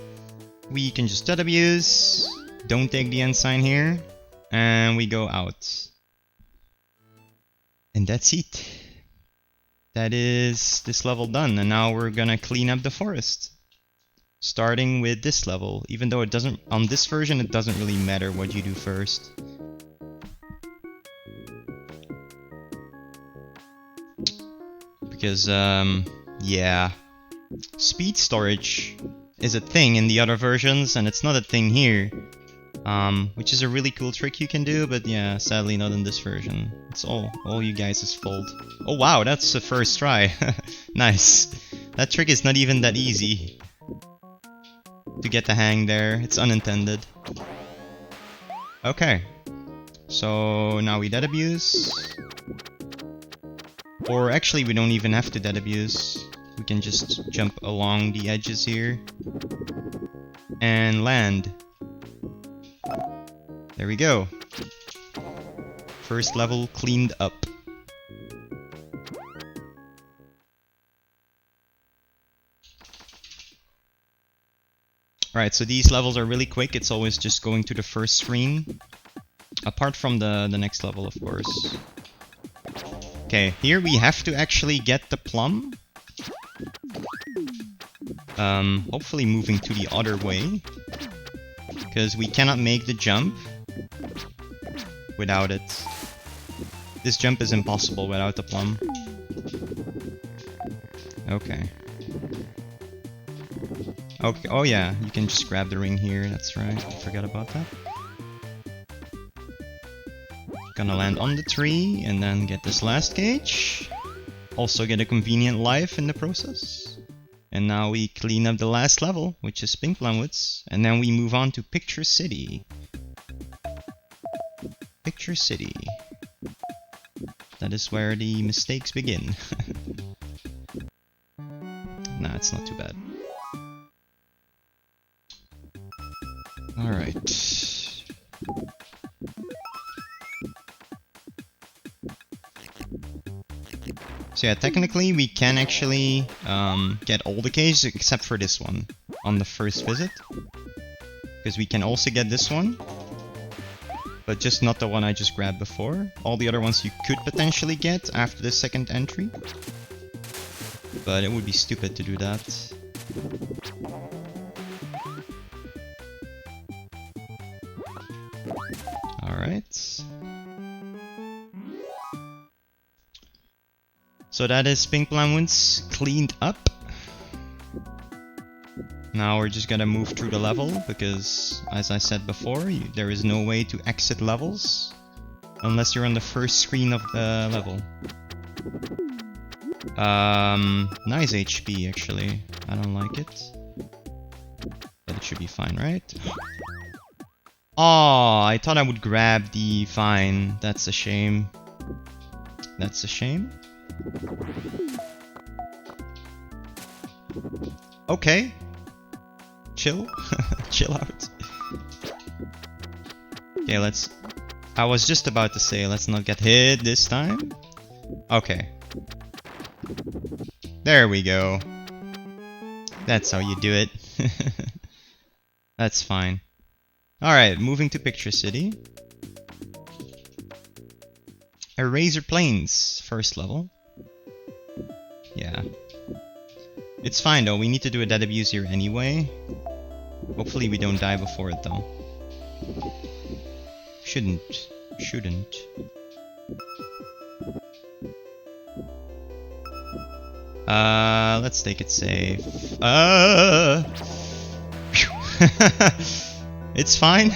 we can just WS, don't take the end sign here, and we go out. And that's it. That is this level done, and now we're gonna clean up the forest. Starting with this level, even though it doesn't, on this version it doesn't really matter what you do first. Because, yeah, speed storage is a thing in the other versions, and it's not a thing here. Which is a really cool trick you can do, but yeah, sadly not in this version. It's all you guys' fault. Oh wow, that's the first try. Nice. That trick is not even that easy to get the hang there. It's unintended. Okay. So now we dead abuse. Or actually we don't even have to dead abuse. We can just jump along the edges here and land. There we go. First level cleaned up. Alright, so these levels are really quick. It's always just going to the first screen. Apart from the next level, of course. Okay, here we have to actually get the plum. Hopefully moving to the other way. Because we cannot make the jump without it. This jump is impossible without the plum. Okay. Okay, oh yeah, you can just grab the ring here, that's right, I forgot about that. Gonna land on the tree and then get this last cage. Also get a convenient life in the process. And now we clean up the last level, which is Pink Plumwoods, and then we move on to Picture City. Picture City. That is where the mistakes begin. Nah, it's not too bad. Alright. So yeah, technically we can actually get all the cages except for this one on the first visit. Because we can also get this one. But just not the one I just grabbed before. All the other ones you could potentially get after the second entry. But it would be stupid to do that. Alright. So that is Pink Plumwoods cleaned up. Now we're just gonna move through the level because, as I said before, there is no way to exit levels unless you're on the first screen of the level. Nice HP actually. I don't like it. But it should be fine, right? Oh, I thought I would grab the vine. That's a shame. That's a shame. Okay. Chill. Chill out. Okay, let's... I was just about to say, let's not get hit this time. Okay. There we go. That's how you do it. That's fine. Alright, moving to Picture City. Eraser Plains, first level. Yeah. It's fine though, we need to do a dead abuse here anyway. Hopefully we don't die before it though. Shouldn't. Let's take it safe. It's fine.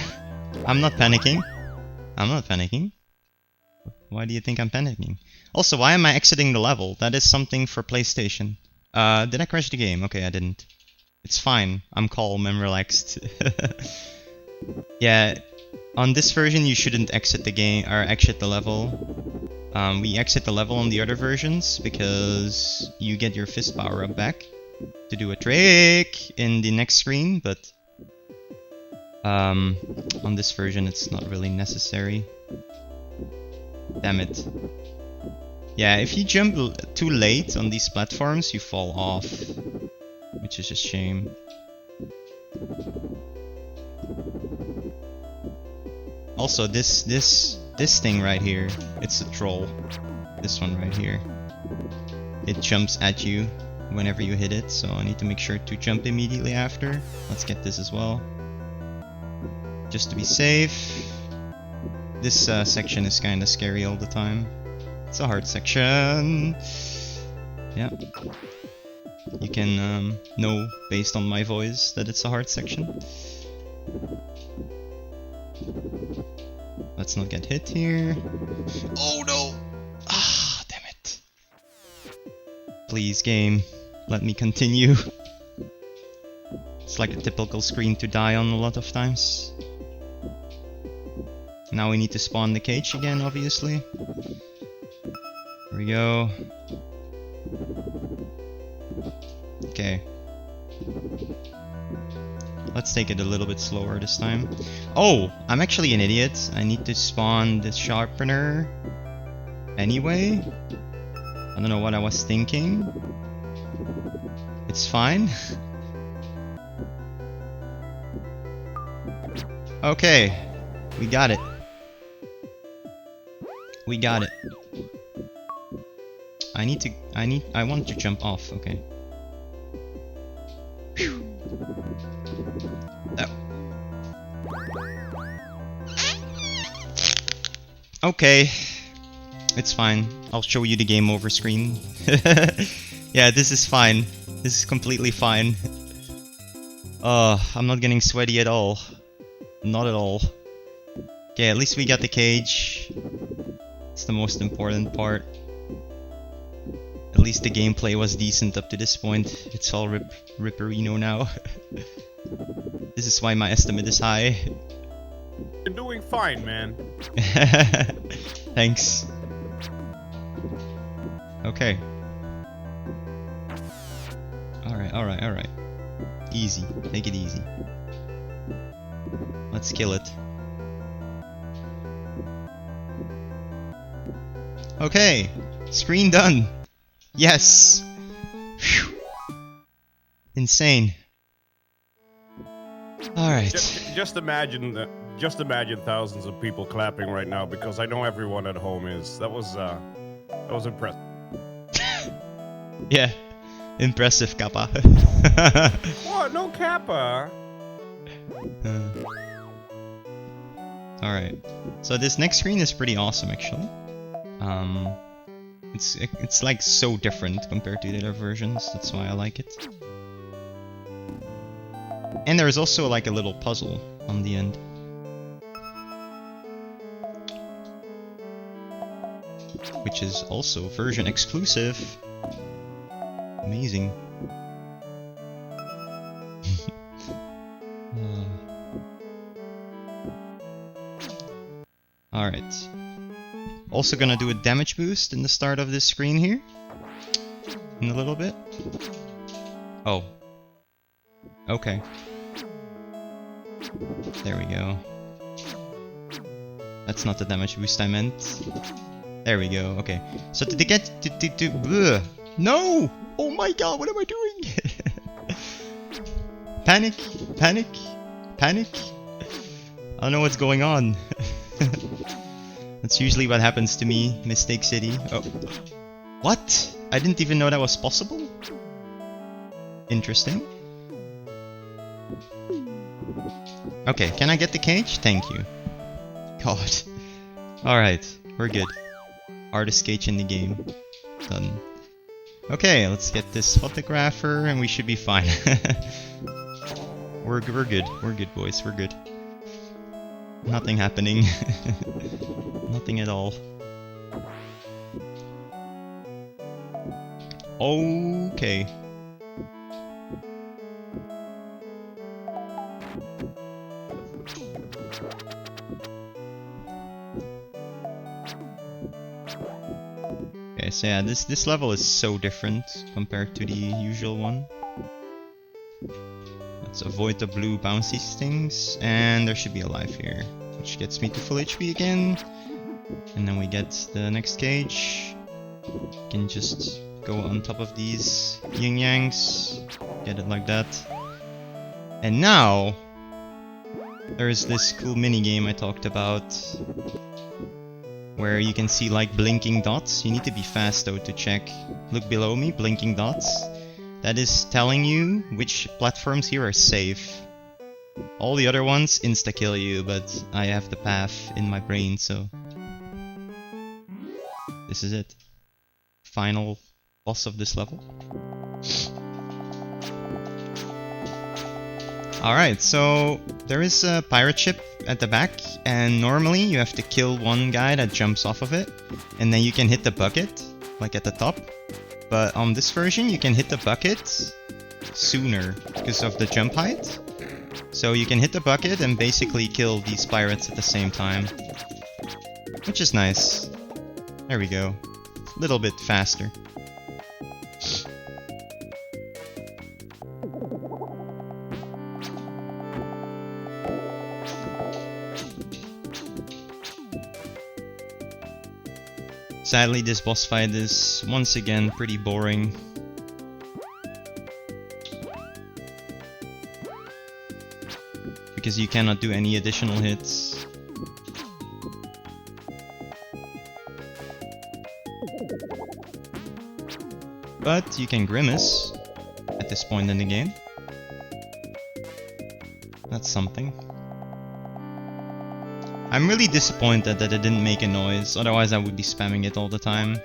I'm not panicking. Why do you think I'm panicking? Also, why am I exiting the level? That is something for PlayStation. Did I crash the game? Okay, I didn't. It's fine. I'm calm and relaxed. Yeah, on this version you shouldn't exit the game or exit the level. We exit the level on the other versions because you get your fist power up back to do a trick in the next screen, but on this version it's not really necessary. Damn it. Yeah, if you jump too late on these platforms, you fall off, which is a shame. Also, this thing right here, it's a troll. This one right here. It jumps at you whenever you hit it, so I need to make sure to jump immediately after. Let's get this as well. Just to be safe. This section is kinda scary all the time. It's a hard section. Yeah. You can know based on my voice that it's a hard section. Let's not get hit here. Oh no! Ah, damn it. Please, game, let me continue. It's like a typical screen to die on a lot of times. Now we need to spawn the cage again, obviously. Here we go. Okay. Let's take it a little bit slower this time. Oh! I'm actually an idiot. I need to spawn the sharpener anyway. I don't know what I was thinking. It's fine. Okay. We got it. We got it. I want to jump off, okay. Phew. Oh. Okay. It's fine. I'll show you the game over screen. Yeah, this is fine. This is completely fine. I'm not getting sweaty at all. Not at all. Okay, at least we got the cage. It's the most important part. At least the gameplay was decent up to this point. It's all ripperino now. This is why my estimate is high. You're doing fine, man. Thanks. Okay. Alright. Easy. Take it easy. Let's kill it. Okay. Screen done. Yes. Whew. Insane. Alright. Just imagine that. Just imagine thousands of people clapping right now because I know everyone at home is. That was impressive. Yeah. Impressive, Kappa. What? No Kappa. Alright. So this next screen is pretty awesome actually. It's like so different compared to the other versions, that's why I like it. And there's also like a little puzzle on the end. Which is also version exclusive. Amazing. Alright. Also gonna do a damage boost in the start of this screen here. In a little bit. Oh. Okay. There we go. That's not the damage boost I meant. There we go, okay. So to get to no! Oh my god, what am I doing? Panic, panic, panic. I don't know what's going on. That's usually what happens to me, Mistake City. Oh. What? I didn't even know that was possible? Interesting. Okay, can I get the cage? Thank you. God. Alright, we're good. Hardest cage in the game. Done. Okay, let's get this photographer and we should be fine. We're good. We're good, boys. We're good. Nothing happening. Nothing at all. Okay. Okay, so yeah, this level is so different compared to the usual one. Let's avoid the blue bouncy things, and there should be a life here, which gets me to full HP again. And then we get the next cage. Can just go on top of these yin-yangs, get it like that. And now there is this cool mini game I talked about, where you can see like blinking dots. You need to be fast though to check. Look below me, blinking dots. That is telling you which platforms here are safe. All the other ones insta-kill you, but I have the path in my brain, so... This is it. Final boss of this level. Alright, so there is a pirate ship at the back, and normally you have to kill one guy that jumps off of it, and then you can hit the bucket, like at the top. But on this version you can hit the bucket sooner because of the jump height. So you can hit the bucket and basically kill these pirates at the same time. Which is nice. There we go. A little bit faster. Sadly, this boss fight is once again pretty boring. Because you cannot do any additional hits. But you can grimace at this point in the game. That's something. I'm really disappointed that it didn't make a noise, otherwise I would be spamming it all the time.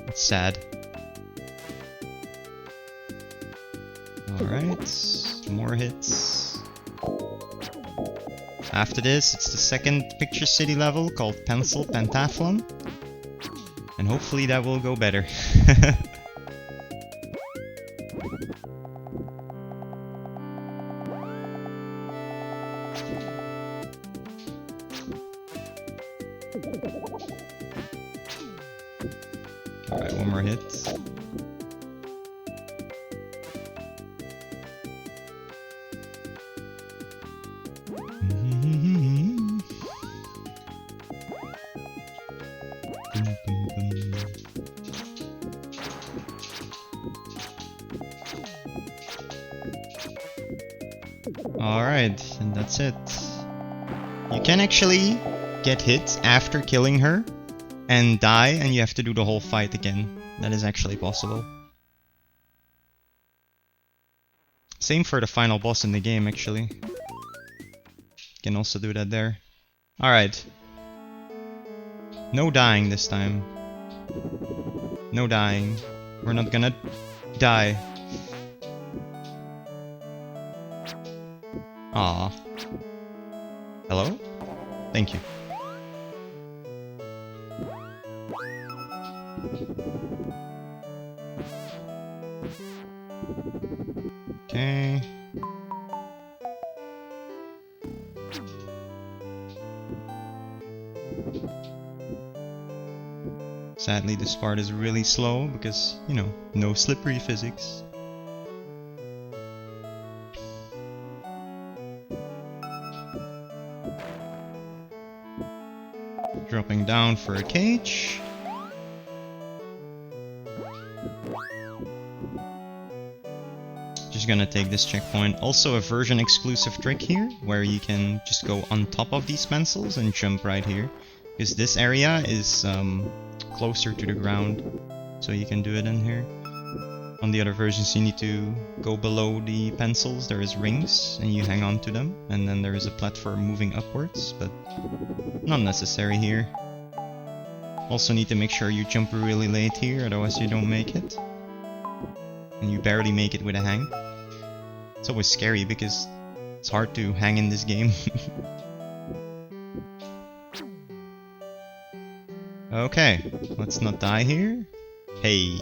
It's sad. Alright, more hits. After this, it's the second Picture City level called Pencil Pentathlon. And hopefully that will go better. Alright, one more hit. Alright, and that's it. You can actually get hit after killing her and die, and you have to do the whole fight again. That is actually possible. Same for the final boss in the game, actually. You can also do that there. Alright. No dying this time. No dying. We're not gonna die. Aww. Hello? Thank you. Okay. Sadly, this part is really slow because, you know, no slippery physics. dropping down for a cage. Just gonna take this checkpoint. Also a version exclusive trick here, where you can just go on top of these pencils and jump right here. Because this area is closer to the ground, so you can do it in here. On the other versions you need to go below the pencils, there is rings, and you hang on to them, and then there is a platform moving upwards, but not necessary here. Also need to make sure you jump really late here, otherwise you don't make it. And you barely make it with a hang. It's always scary because it's hard to hang in this game. Okay, let's not die here. Hey.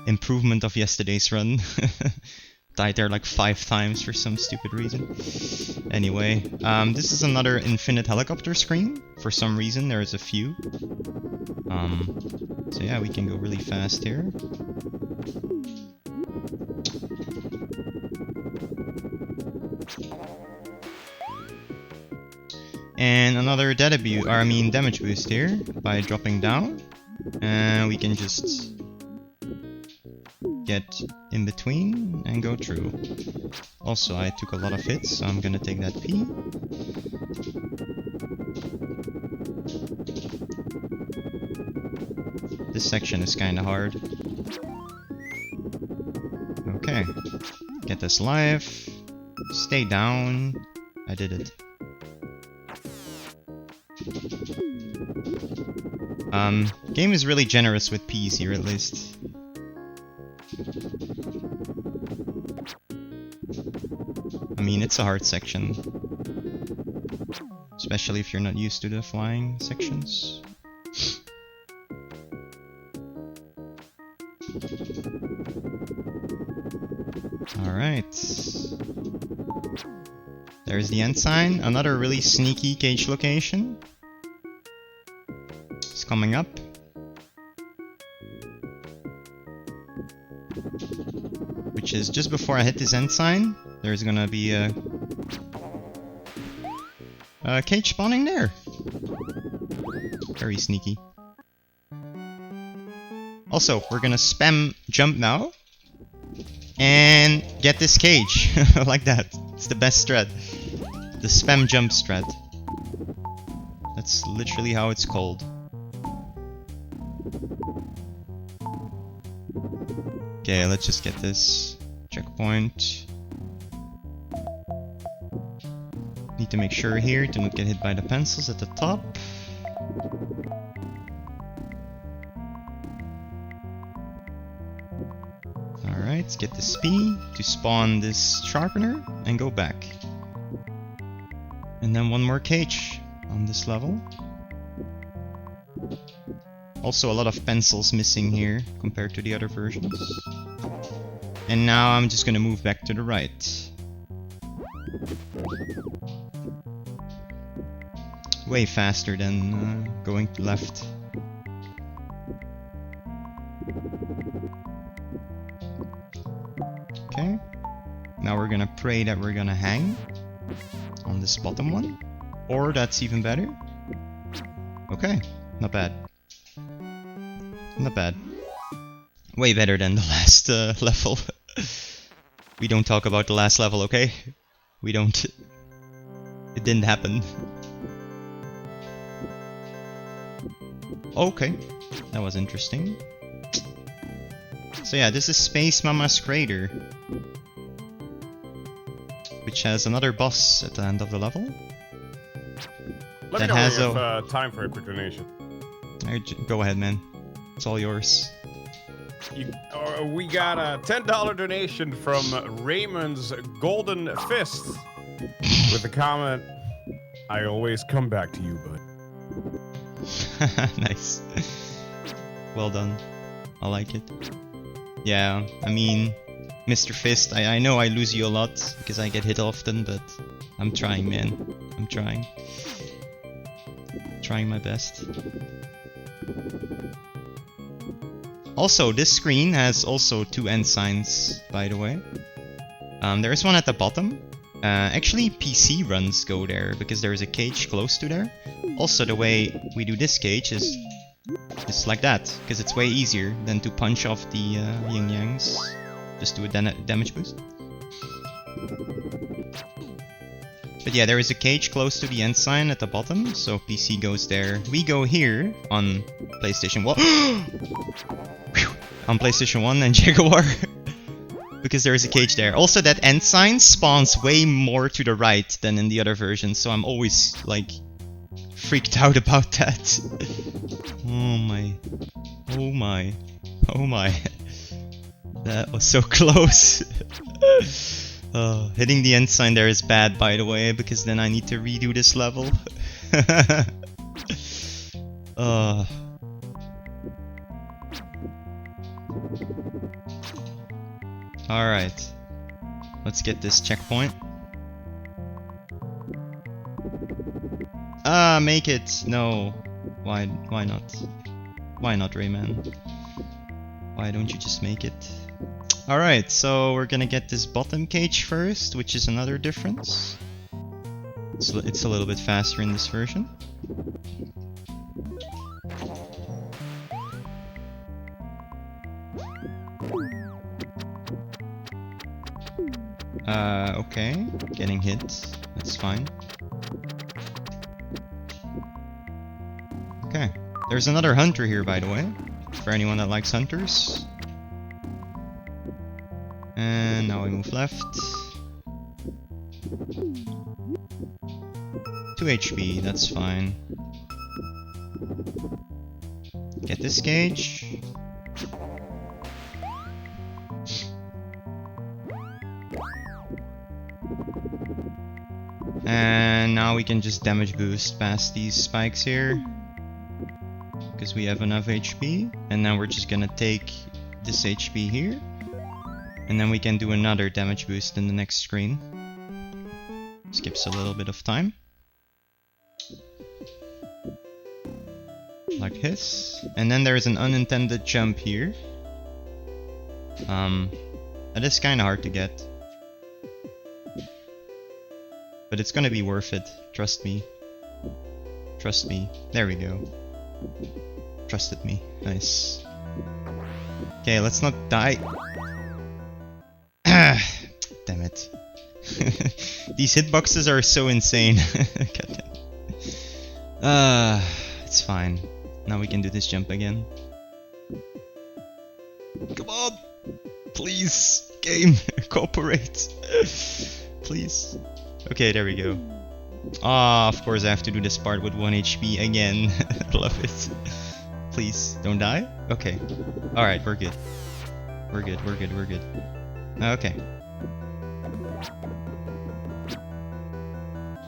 Improvement of yesterday's run. Died there like 5 times for some stupid reason. Anyway, this is another infinite helicopter screen. For some reason, there is a few. So yeah, we can go really fast here. And another damage boost here by dropping down. And we can just get in between and go through. Also, I took a lot of hits, so I'm gonna take that P. This section is kinda hard. Okay. Get this life. Stay down. I did it. Game is really generous with P's here, at least. I mean, it's a hard section. Especially if you're not used to the flying sections. Alright. There's the end sign. Another really sneaky cage location. It's coming up. Which is just before I hit this end sign. There's gonna be a cage spawning there. Very sneaky. Also, we're gonna spam jump now. And get this cage. Like that. It's the best strat. The spam jump strat. That's literally how it's called. Okay, let's just get this checkpoint. Need to make sure here to not get hit by the pencils at the top. Alright, let's get the P to spawn this sharpener and go back. And then one more cage on this level. Also a lot of pencils missing here compared to the other versions. And now I'm just gonna move back to the right. Way faster than going left. Okay. Now we're gonna pray that we're gonna hang on this bottom one. Or that's even better. Okay, not bad. Not bad. Way better than the last level. We don't talk about the last level, okay? We don't. It didn't happen. Okay, that was interesting. So yeah, this is Space Mama's Crater, which has another boss at the end of the level. Let me know when you have time for a quick donation. Go ahead, man. It's all yours. We got a $10 donation from Rayman's Golden Fist with the comment, "I always come back to you, bud." Nice. Well done. I like it. Yeah, I mean, Mr. Fist, I know I lose you a lot because I get hit often, but I'm trying, man. I'm trying. Trying my best. Also, this screen has also 2 end signs, by the way. There is one at the bottom, Actually, PC runs go there, because there is a cage close to there. Also, the way we do this cage is like that, because it's way easier than to punch off the yin-yangs. Just do a damage boost. But yeah, there is a cage close to the end sign at the bottom, so PC goes there. We go here on PlayStation 1. On PlayStation 1 and Jaguar. Because there is a cage there. Also, that end sign spawns way more to the right than in the other version, so I'm always, like, freaked out about that. Oh my. Oh my. Oh my. That was so close. Hitting the end sign there is bad, by the way, because then I need to redo this level. Alright. Let's get this checkpoint. Make it! No. Why not? Why not, Rayman? Why don't you just make it? Alright, so we're gonna get this bottom cage first, which is another difference. It's a little bit faster in this version. Okay, getting hit, that's fine. Okay, there's another hunter here, by the way, for anyone that likes hunters. And now we move left. 2 HP, that's fine. Get this cage. And now we can just damage boost past these spikes here. Because we have enough HP. And now we're just gonna take this HP here. And then we can do another damage boost in the next screen. Skips a little bit of time. Like this. And then there's an unintended jump here. That is kinda hard to get. But it's gonna be worth it. Trust me. Trust me. There we go. Trusted me. Nice. Okay, let's not die. Damn it. These hitboxes are so insane. It's fine. Now we can do this jump again. Come on! Please! Game! Cooperate! Please. Okay, there we go. Ah, of course I have to do this part with 1 HP again. Love it. Please, don't die? Okay. Alright, we're good. We're good, we're good, we're good. Okay.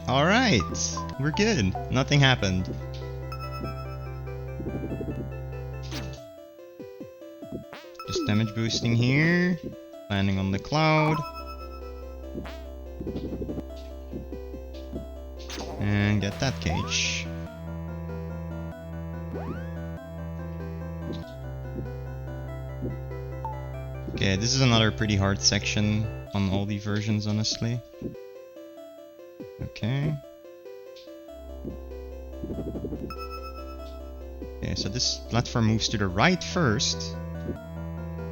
Alright, we're good. Nothing happened. Just damage boosting here. Landing on the cloud. And get that cage. Okay, this is another pretty hard section on all the versions, honestly. Okay. Okay, so this platform moves to the right first.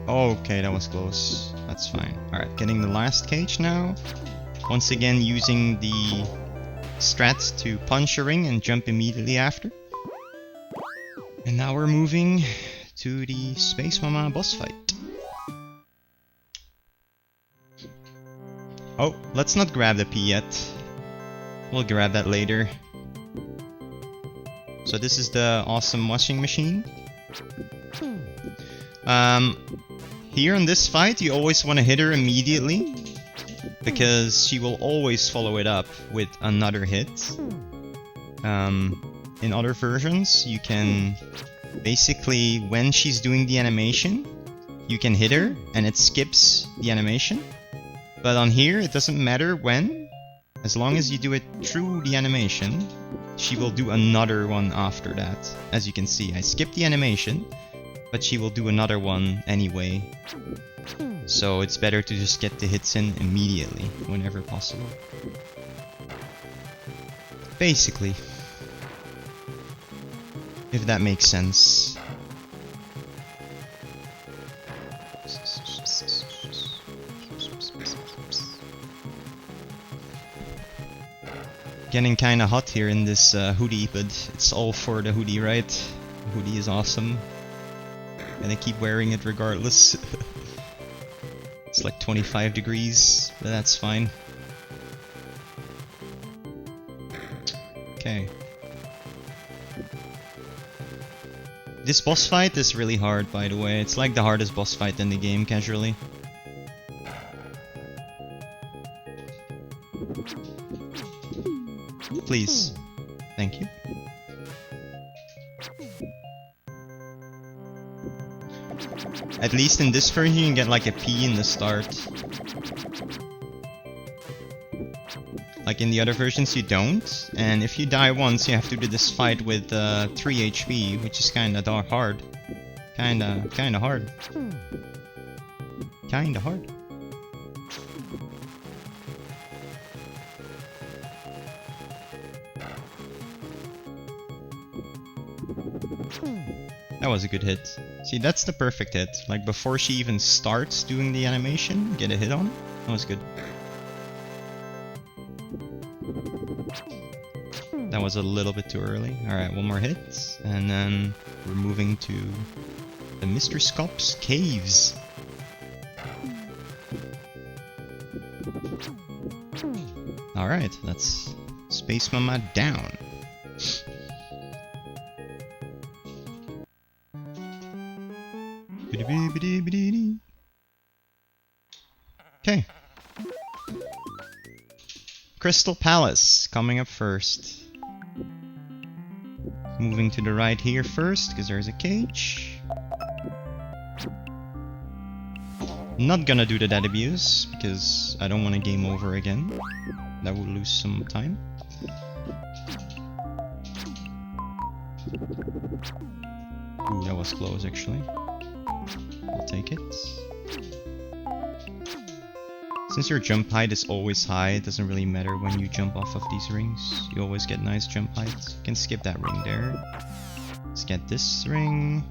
Okay, that was close. That's fine. Alright, getting the last cage now. Once again, using the strats to punch a ring and jump immediately after. And now we're moving to the Space Mama boss fight. Oh, let's not grab the P yet. We'll grab that later. So this is the awesome washing machine. Here in this fight, you always want to hit her immediately, because she will always follow it up with another hit. In other versions, you can basically, when she's doing the animation, you can hit her and it skips the animation. But on here, it doesn't matter when. As long as you do it through the animation, she will do another one after that. As you can see, I skipped the animation, but she will do another one anyway. So it's better to just get the hits in immediately, whenever possible. Basically. If that makes sense. Getting kinda hot here in this hoodie, but it's all for the hoodie, right? The hoodie is awesome. And I keep wearing it regardless. It's like 25 degrees, but that's fine. Okay. This boss fight is really hard, by the way. It's like the hardest boss fight in the game, casually. Please. Thank you. At least in this version you can get like a P in the start. Like in the other versions you don't, and if you die once you have to do this fight with 3 HP, which is kinda hard. Kinda hard. Kinda hard. That was a good hit. See, that's the perfect hit. Like before she even starts doing the animation, get a hit on it. That was good. That was a little bit too early. Alright, one more hit. And then we're moving to the Mr. Scop's caves. Alright, that's Space Mama down. Okay. Crystal Palace coming up first. Moving to the right here first, because there's a cage. Not gonna do the dead abuse, because I don't want to game over again. That would lose some time. Ooh, that was close actually. I'll take it. Since your jump height is always high, it doesn't really matter when you jump off of these rings. You always get nice jump heights. You can skip that ring there. Let's get this ring.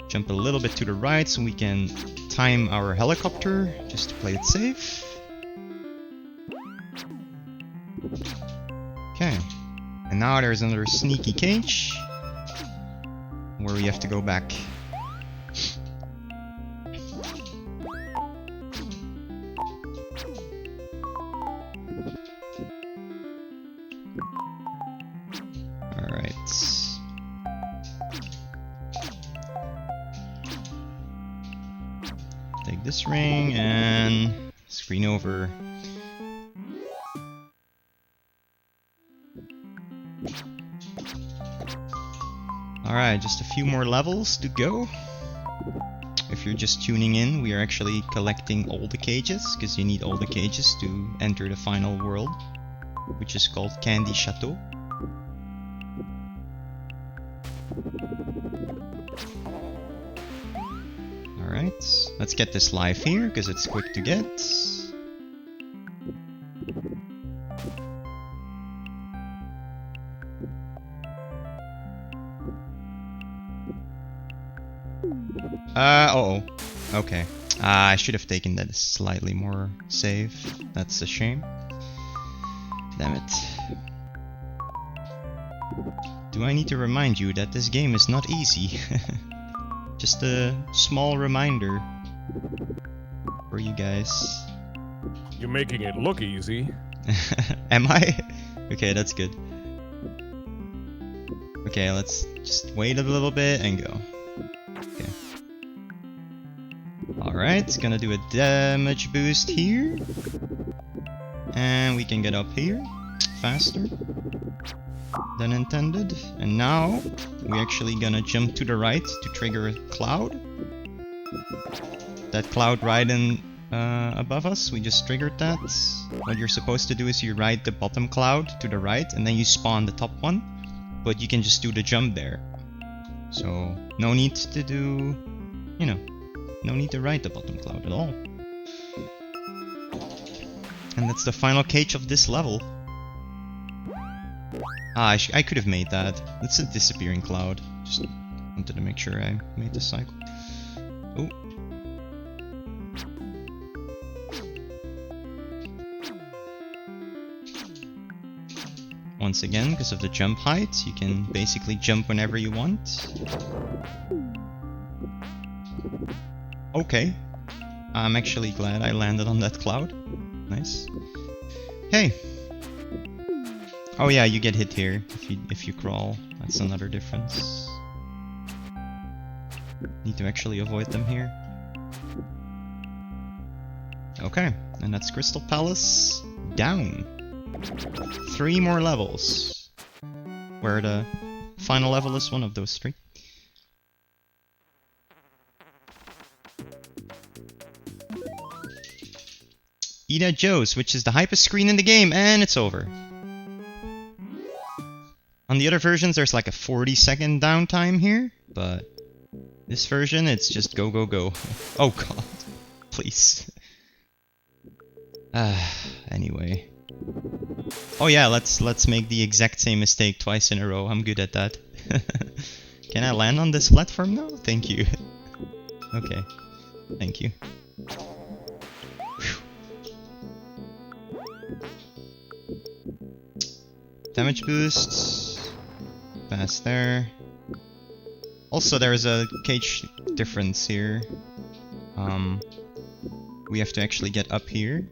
Jump a little bit to the right so we can time our helicopter, just to play it safe. Okay. And now there's another sneaky cage, where we have to go back. Take this ring and screen over. Alright, just a few more levels to go. If you're just tuning in, we are actually collecting all the cages, because you need all the cages to enter the final world, which is called Candy Chateau. Alright, let's get this live here, because it's quick to get. Uh-oh. Okay. I should have taken that slightly more safe. That's a shame. Damn it. Do I need to remind you that this game is not easy? Just a small reminder for you guys. You're making it look easy. Am I? Okay, that's good. Okay, let's just wait a little bit and go. Okay. Alright, gonna do a damage boost here. And we can get up here faster than intended. And now we're actually gonna jump to the right to trigger a cloud. That cloud right in above us, we just triggered that. What you're supposed to do is you ride the bottom cloud to the right and then you spawn the top one. But you can just do the jump there. So no need to do, you know, no need to ride the bottom cloud at all. And that's the final cage of this level. Ah, I could have made that. It's a disappearing cloud. Just wanted to make sure I made the cycle. Oh. Once again, because of the jump height, you can basically jump whenever you want. Okay. I'm actually glad I landed on that cloud. Nice. Hey! Oh yeah, you get hit here if you crawl. That's another difference. Need to actually avoid them here. Okay, and that's Crystal Palace down. 3 more levels. Where the final level is one of those 3. Eat at Joe's, which is the hypest screen in the game, and it's over. On the other versions, there's like a 40-second downtime here, but this version, it's just go, go, go. Oh god, please. Anyway. Oh yeah, let's make the exact same mistake twice in a row. I'm good at that. Can I land on this platform now? Thank you. Okay, thank you. Damage boost. Pass there. Also, there is a cage difference here. We have to actually get up here.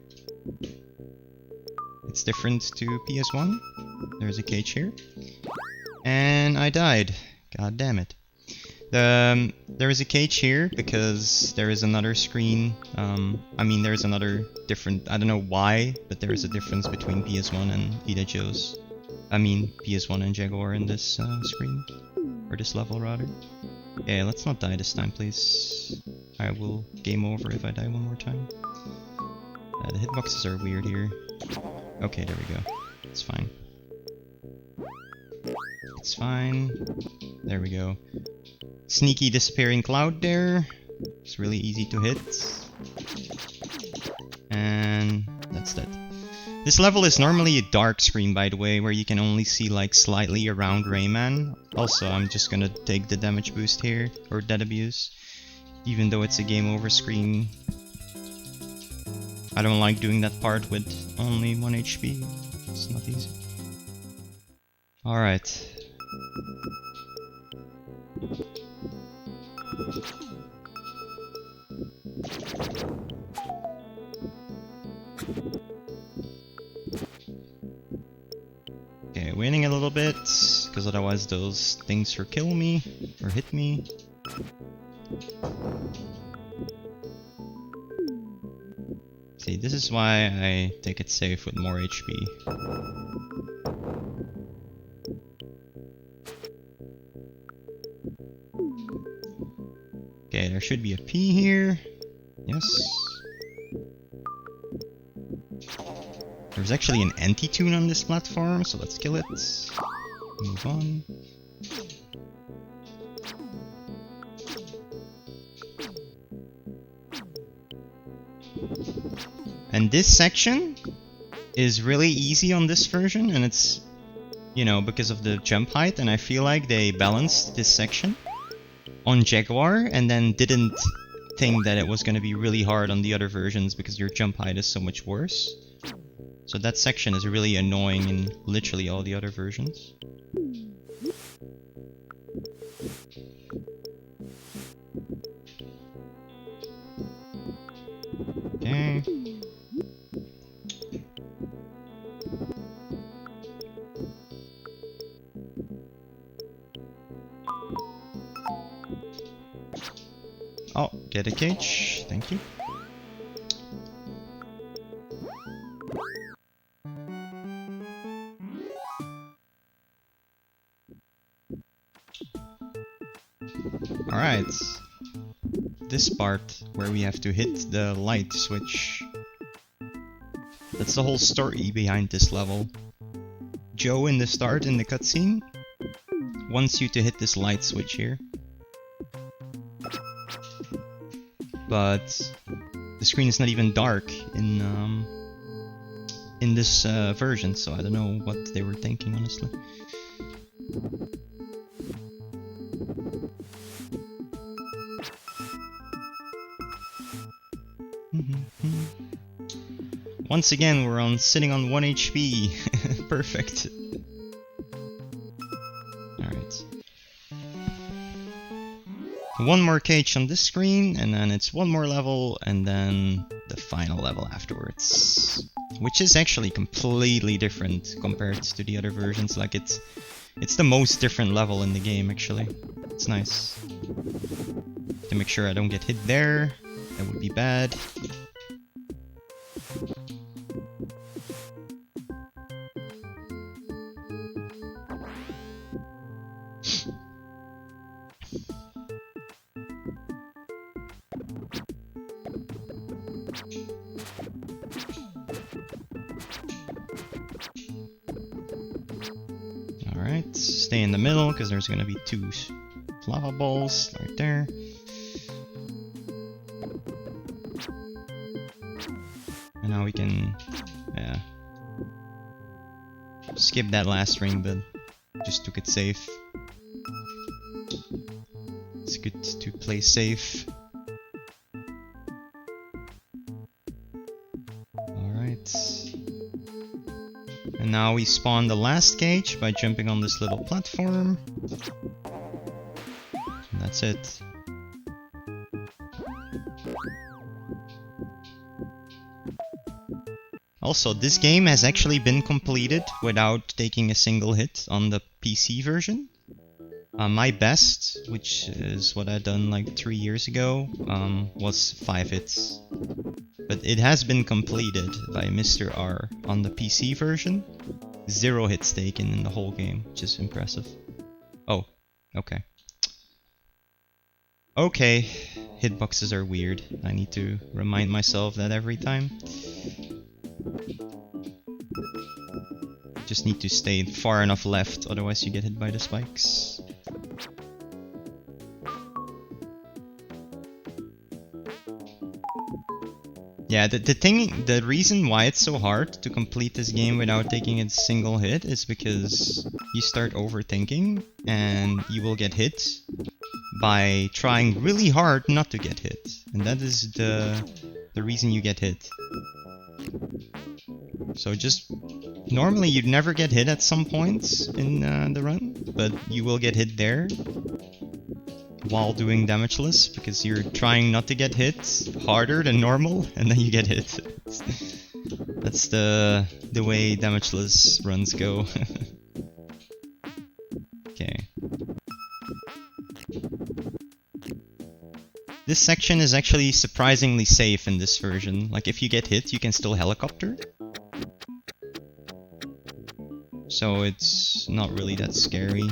It's different to PS1. There's a cage here. And I died. God damn it. There is a cage here because there is another screen. I mean, there's another different... I don't know why, but there is a difference between PS1 and Ida Joe's. I mean, PS1 and Jaguar in this screen. Or this level, rather. Okay, let's not die this time, please. I will game over if I die one more time. The hitboxes are weird here. Okay, there we go. It's fine. It's fine. There we go. Sneaky disappearing cloud there. It's really easy to hit. And that's that. This level is normally a dark screen, by the way, where you can only see like slightly around Rayman. Also, I'm just gonna take the damage boost here, or dead abuse. Even though it's a game over screen. I don't like doing that part with only 1 HP. It's not easy. Alright. Okay, waiting a little bit, because otherwise those things will kill me, or hit me. See, this is why I take it safe with more HP. Okay, there should be a P here. Yes. There's actually an anti-tune on this platform, so let's kill it. Move on. And this section is really easy on this version, and it's, you know, because of the jump height, and I feel like they balanced this section on Jaguar and then didn't think that it was going to be really hard on the other versions because your jump height is so much worse. So that section is really annoying in literally all the other versions. Okay. Oh, get a cage. Thank you. Alright. This part where we have to hit the light switch. That's the whole story behind this level. Joe in the start in the cutscene wants you to hit this light switch here. But the screen is not even dark in this version, so I don't know what they were thinking, honestly. Once again, we're sitting on 1 HP. Perfect. Alright. One more cage on this screen, and then it's one more level, and then the final level afterwards. Which is actually completely different compared to the other versions. Like, it's the most different level in the game, actually. It's nice. To make sure I don't get hit there. That would be bad. Alright, stay in the middle because there's gonna be 2 lava balls right there. And now we can skip that last ring, but just took it safe. It's good to play safe. Alright. And now we spawn the last cage by jumping on this little platform. And that's it. Also, this game has actually been completed without taking a single hit on the PC version. My best, which is what I'd done like 3 years ago, was 5 hits. But it has been completed by Mr. R on the PC version. 0 hits taken in the whole game, which is impressive. Oh, okay. Okay, hitboxes are weird. I need to remind myself that every time. Just need to stay far enough left, otherwise you get hit by the spikes. Yeah, the reason why it's so hard to complete this game without taking a single hit is because you start overthinking and you will get hit by trying really hard not to get hit. And that is the reason you get hit. So just normally you'd never get hit at some points in the run, but you will get hit there while doing damageless because you're trying not to get hit harder than normal, and then you get hit. That's the way damageless runs go. Okay. This section is actually surprisingly safe in this version. Like, if you get hit, you can still helicopter. So it's not really that scary.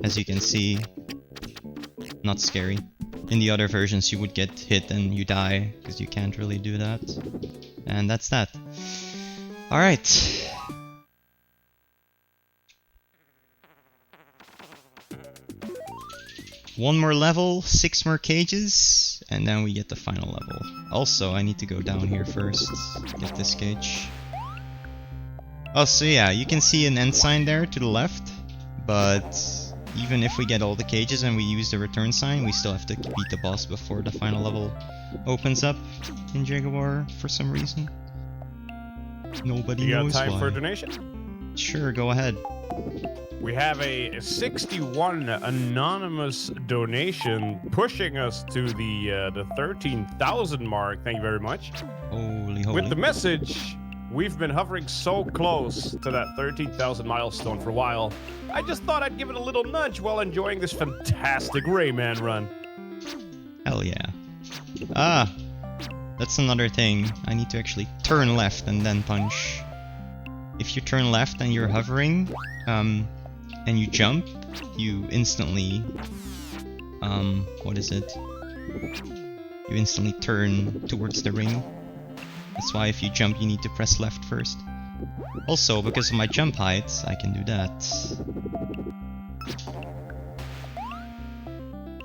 As you can see, not scary. In the other versions you would get hit and you die, because you can't really do that. And that's that. Alright. One more level, 6 more cages, and then we get the final level. Also, I need to go down here first, get this cage. Oh, so yeah, you can see an end sign there to the left, but even if we get all the cages and we use the return sign, we still have to beat the boss before the final level opens up in Jaguar for some reason. Nobody knows why. You got time for a donation? Sure, go ahead. We have a 61 anonymous donation pushing us to the 13,000 mark. Thank you very much. Holy. With the message, we've been hovering so close to that 13,000 milestone for a while. I just thought I'd give it a little nudge while enjoying this fantastic Rayman run. Hell yeah. Ah, that's another thing. I need to actually turn left and then punch. If you turn left and you're hovering, and you jump, you instantly, what is it? You instantly turn towards the ring. That's why if you jump, you need to press left first. Also, because of my jump height, I can do that.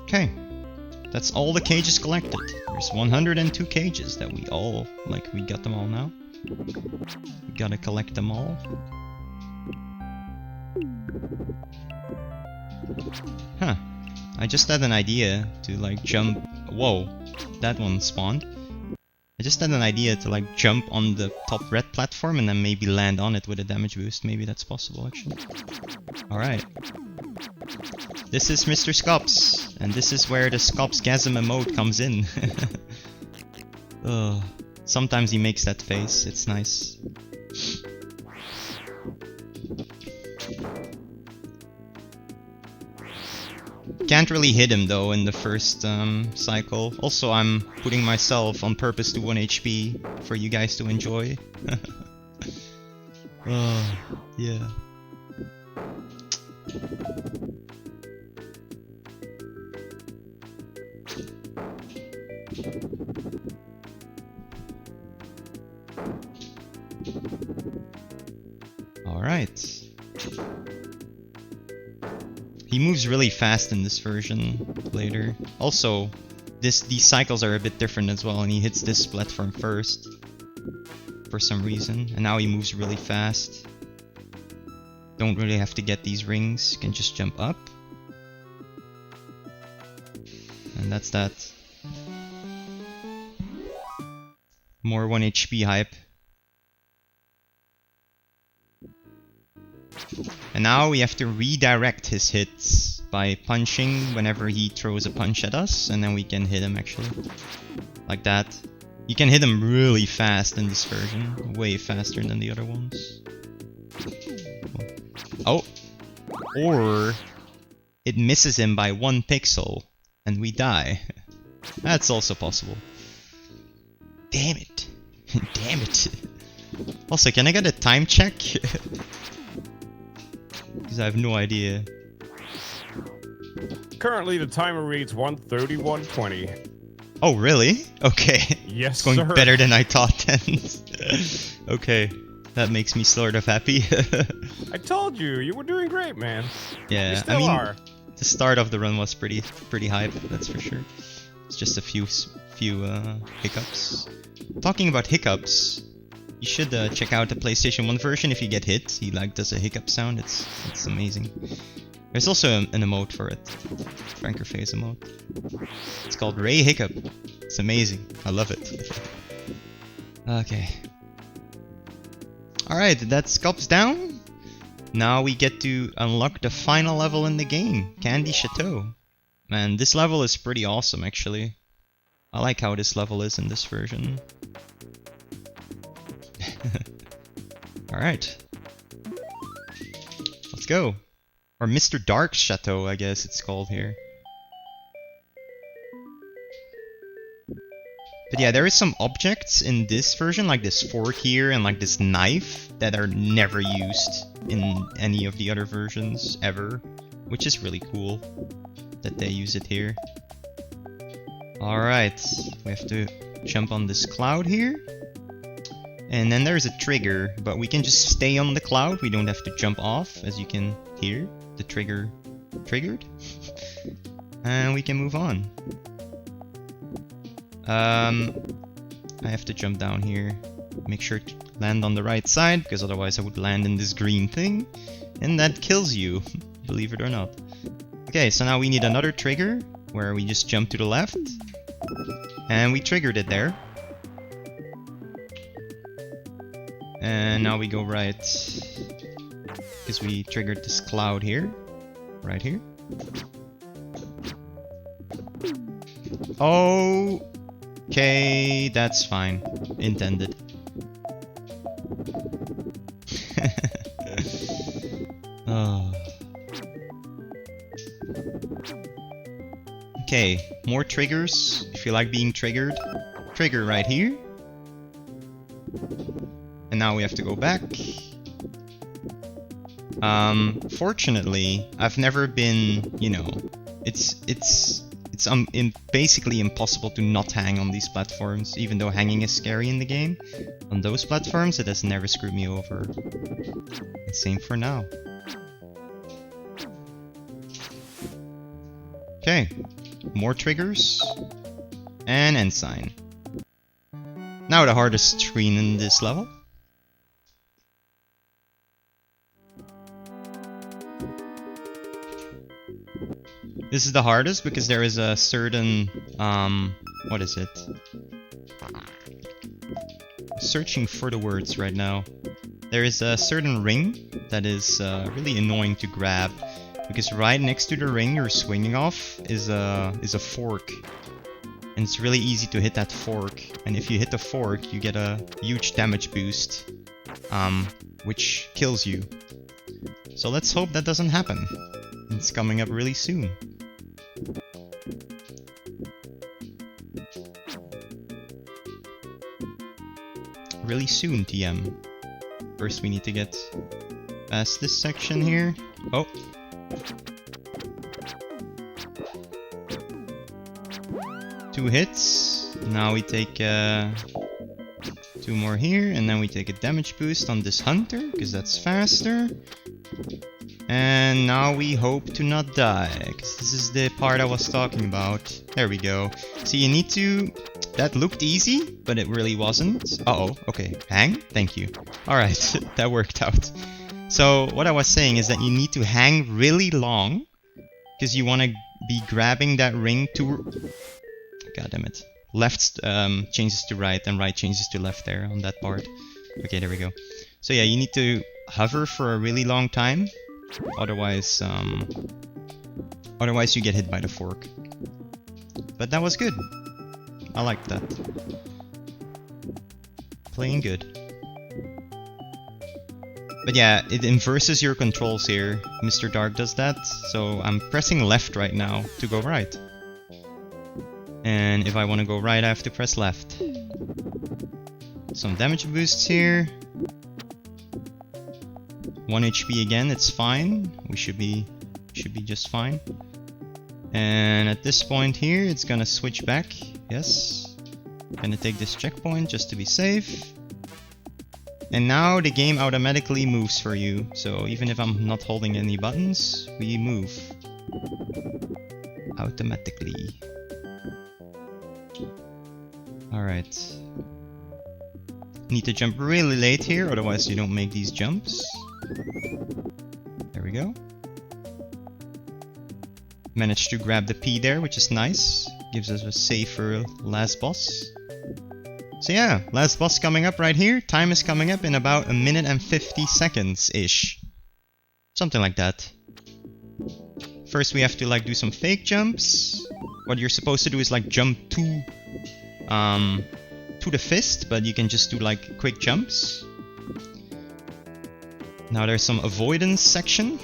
Okay. That's all the cages collected. There's 102 cages that we all... like, we got them all now. We gotta collect them all. Huh. I just had an idea to, like, jump... Whoa. That one spawned. I just had an idea to, like, jump on the top red platform and then maybe land on it with a damage boost. Maybe that's possible, actually. Alright. This is Mr. Scops, and this is where the Scopsgasm emote comes in. Ugh. Sometimes he makes that face, it's nice. Can't really hit him though in the first cycle. Also, I'm putting myself on purpose to 1 HP for you guys to enjoy. Oh, yeah. Alright. He moves really fast in this version later. Also, these cycles are a bit different as well, and he hits this platform first for some reason, and now he moves really fast. Don't really have to get these rings, you can just jump up. And that's that. More 1 HP hype. And now we have to redirect his hits by punching whenever he throws a punch at us, and then we can hit him actually. Like that. You can hit him really fast in this version, way faster than the other ones. Oh! Or it misses him by 1 pixel and we die. That's also possible. Damn it! Damn it! Also, can I get a time check? Because I have no idea. Currently, the timer reads 1:31:20. Oh, really? Okay. Yes, it's going sir. better than I thought then. Okay. That makes me sort of happy. I told you, you were doing great, man. Yeah, You still I mean, are. the start of the run was pretty hype, that's for sure. It's just a few hiccups. Talking about hiccups, you should check out the PlayStation 1 version if you get hit. He like does a hiccup sound. It's amazing. There's also an emote for it, Franker Face emote. It's called Ray Hiccup. It's amazing. I love it. Okay. Alright, that sculpts down. Now we get to unlock the final level in the game, Candy Chateau. Man, this level is pretty awesome actually. I like how this level is in this version. Alright. Let's go. Or Mr. Dark's Chateau, I guess it's called here. But yeah, there is some objects in this version, like this fork here and like this knife, that are never used in any of the other versions ever. Which is really cool that they use it here. Alright, we have to jump on this cloud here. And then there's a trigger, but we can just stay on the cloud, we don't have to jump off, as you can hear. The trigger triggered. And we can move on. I have to jump down here. Make sure to land on the right side, because otherwise I would land in this green thing. And that kills you, believe it or not. Okay, so now we need another trigger, where we just jump to the left. And we triggered it there. And now we go right, because we triggered this cloud here. Right here. Okay, that's fine. Intended. Oh. Okay, more triggers. If you like being triggered, trigger right here. And now we have to go back. Fortunately, I've never been, you know, it's basically impossible to not hang on these platforms, even though hanging is scary in the game. On those platforms, it has never screwed me over. And same for now. Okay, more triggers. And ensign. Now the hardest screen in this level. This is the hardest because there is a certain, what is it? Searching for the words right now. There is a certain ring that is really annoying to grab because right next to the ring you're swinging off is a fork. And it's really easy to hit that fork. And if you hit the fork, you get a huge damage boost, which kills you. So let's hope that doesn't happen. It's coming up really soon. Really soon, TM. First we need to get past this section here. Oh. Two hits. Now we take 2 more here, and then we take a damage boost on this hunter, because that's faster. And now we hope to not die, because this is the part I was talking about. There we go. So you need to... That looked easy, but it really wasn't. Uh-oh, okay. Hang? Thank you. Alright, that worked out. So what I was saying is that you need to hang really long, because you want to be grabbing that ring to... God damn it. Left changes to right and right changes to left there on that part. Okay, there we go. So yeah, you need to hover for a really long time. Otherwise, otherwise you get hit by the fork. But that was good. I liked that. Playing good. But yeah, it inverses your controls here. Mr. Dark does that. So I'm pressing left right now to go right. And if I want to go right, I have to press left. Some damage boosts here. 1 HP again, it's fine. We should be just fine. And at this point here, it's gonna switch back. Yes. Gonna take this checkpoint just to be safe. And now the game automatically moves for you. So even if I'm not holding any buttons, we move. Automatically. Alright. Need to jump really late here, otherwise you don't make these jumps. There we go. Managed to grab the P there, which is nice. Gives us a safer last boss. So yeah, last boss coming up right here. Time is coming up in about 1 minute and 50 seconds-ish. Something like that. First we have to like do some fake jumps. What you're supposed to do is like jump to the fist, but you can just do like quick jumps. Now there's some avoidance section.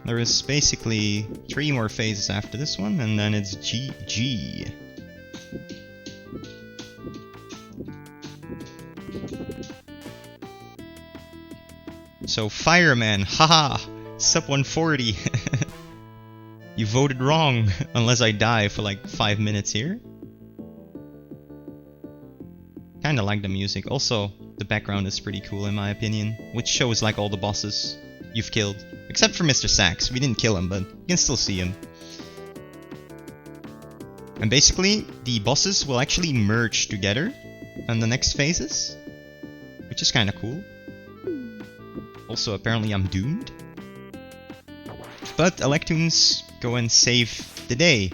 There is basically 3 more phases after this one, and then it's GG. So Fireman, haha, sub 140. You voted wrong, unless I die for like 5 minutes here. Kinda like the music. Also, the background is pretty cool in my opinion, which shows like all the bosses you've killed. Except for Mr. Sax. We didn't kill him, but you can still see him. And basically, the bosses will actually merge together in the next phases, which is kinda cool. Also, apparently I'm doomed. But Electoons, go and save the day.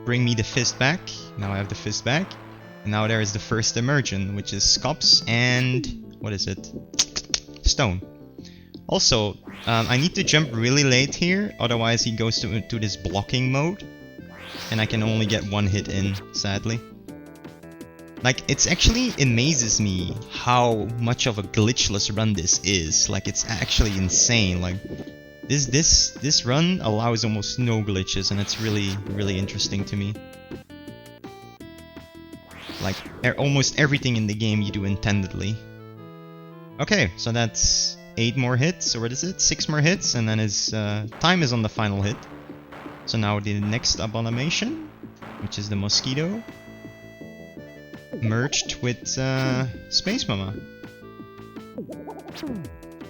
Bring me the fist back. Now I have the fist back. And now there is the first immersion, which is Scops and... what is it? Stone. Also, I need to jump really late here, otherwise he goes to this blocking mode. And I can only get 1 hit in, sadly. Like, it's actually amazes me how much of a glitchless run this is. Like, it's actually insane. Like, this run allows almost no glitches, and it's really interesting to me. Like, almost everything in the game you do intendedly. Okay, so that's 8 more hits, or what is it? 6 more hits, and then his time is on the final hit. So now the next abomination, which is the mosquito, merged with Space Mama.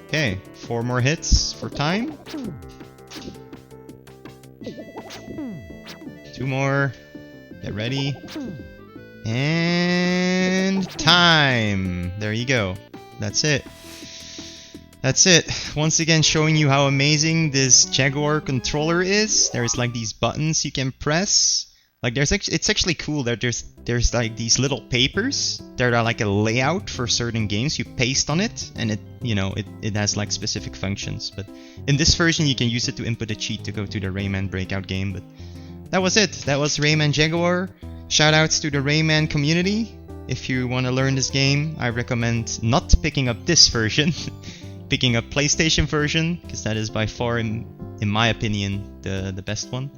Okay, 4 more hits for time. 2 more. Get ready. And time. There you go. That's it. That's it. Once again, showing you how amazing this Jaguar controller is. There's like these buttons you can press. Like it's actually cool that there's like these little papers that are like a layout for certain games. You paste on it, and it has like specific functions. But in this version, you can use it to input a cheat to go to the Rayman breakout game. But that was it. That was Rayman Jaguar. Shoutouts to the Rayman community. If you want to learn this game, I recommend not picking up this version, picking up PlayStation version, because that is by far, in my opinion, the best one.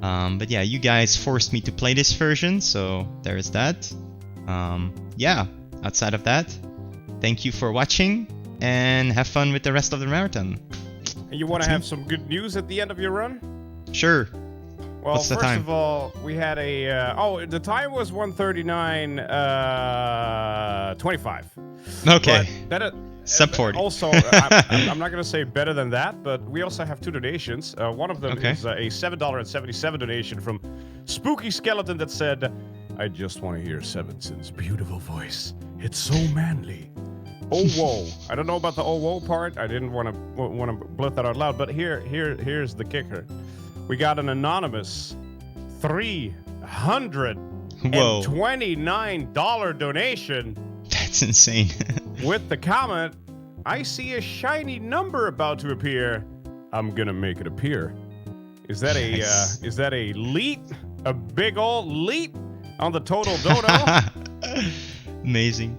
But yeah, you guys forced me to play this version, so there's that. Yeah, outside of that, thank you for watching, and have fun with the rest of the marathon. And you want to have some good news at the end of your run? Sure. Well, What's the first time? of all, we had a... the time was 1:39:25. Okay. But Sub 40. Also, I'm not going to say better than that, but we also have 2 donations. One of them is a $7.77 donation from Spooky Skeleton that said, "I just want to hear Sevenson's beautiful voice. It's so manly. Oh, whoa." I don't know about the oh, whoa part. I didn't want to blurt that out loud, but here's the kicker. We got an anonymous $329 donation. That's insane. With the comment, "I see a shiny number about to appear. I'm gonna make it appear." Is that a leap? A big old leap on the total dodo? Amazing.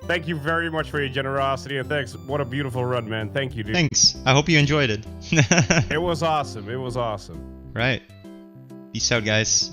Thank you very much for your generosity, and thanks. What a beautiful run, man. Thank you, dude. Thanks. I hope you enjoyed it. It was awesome. It was awesome. Right. Peace out, guys.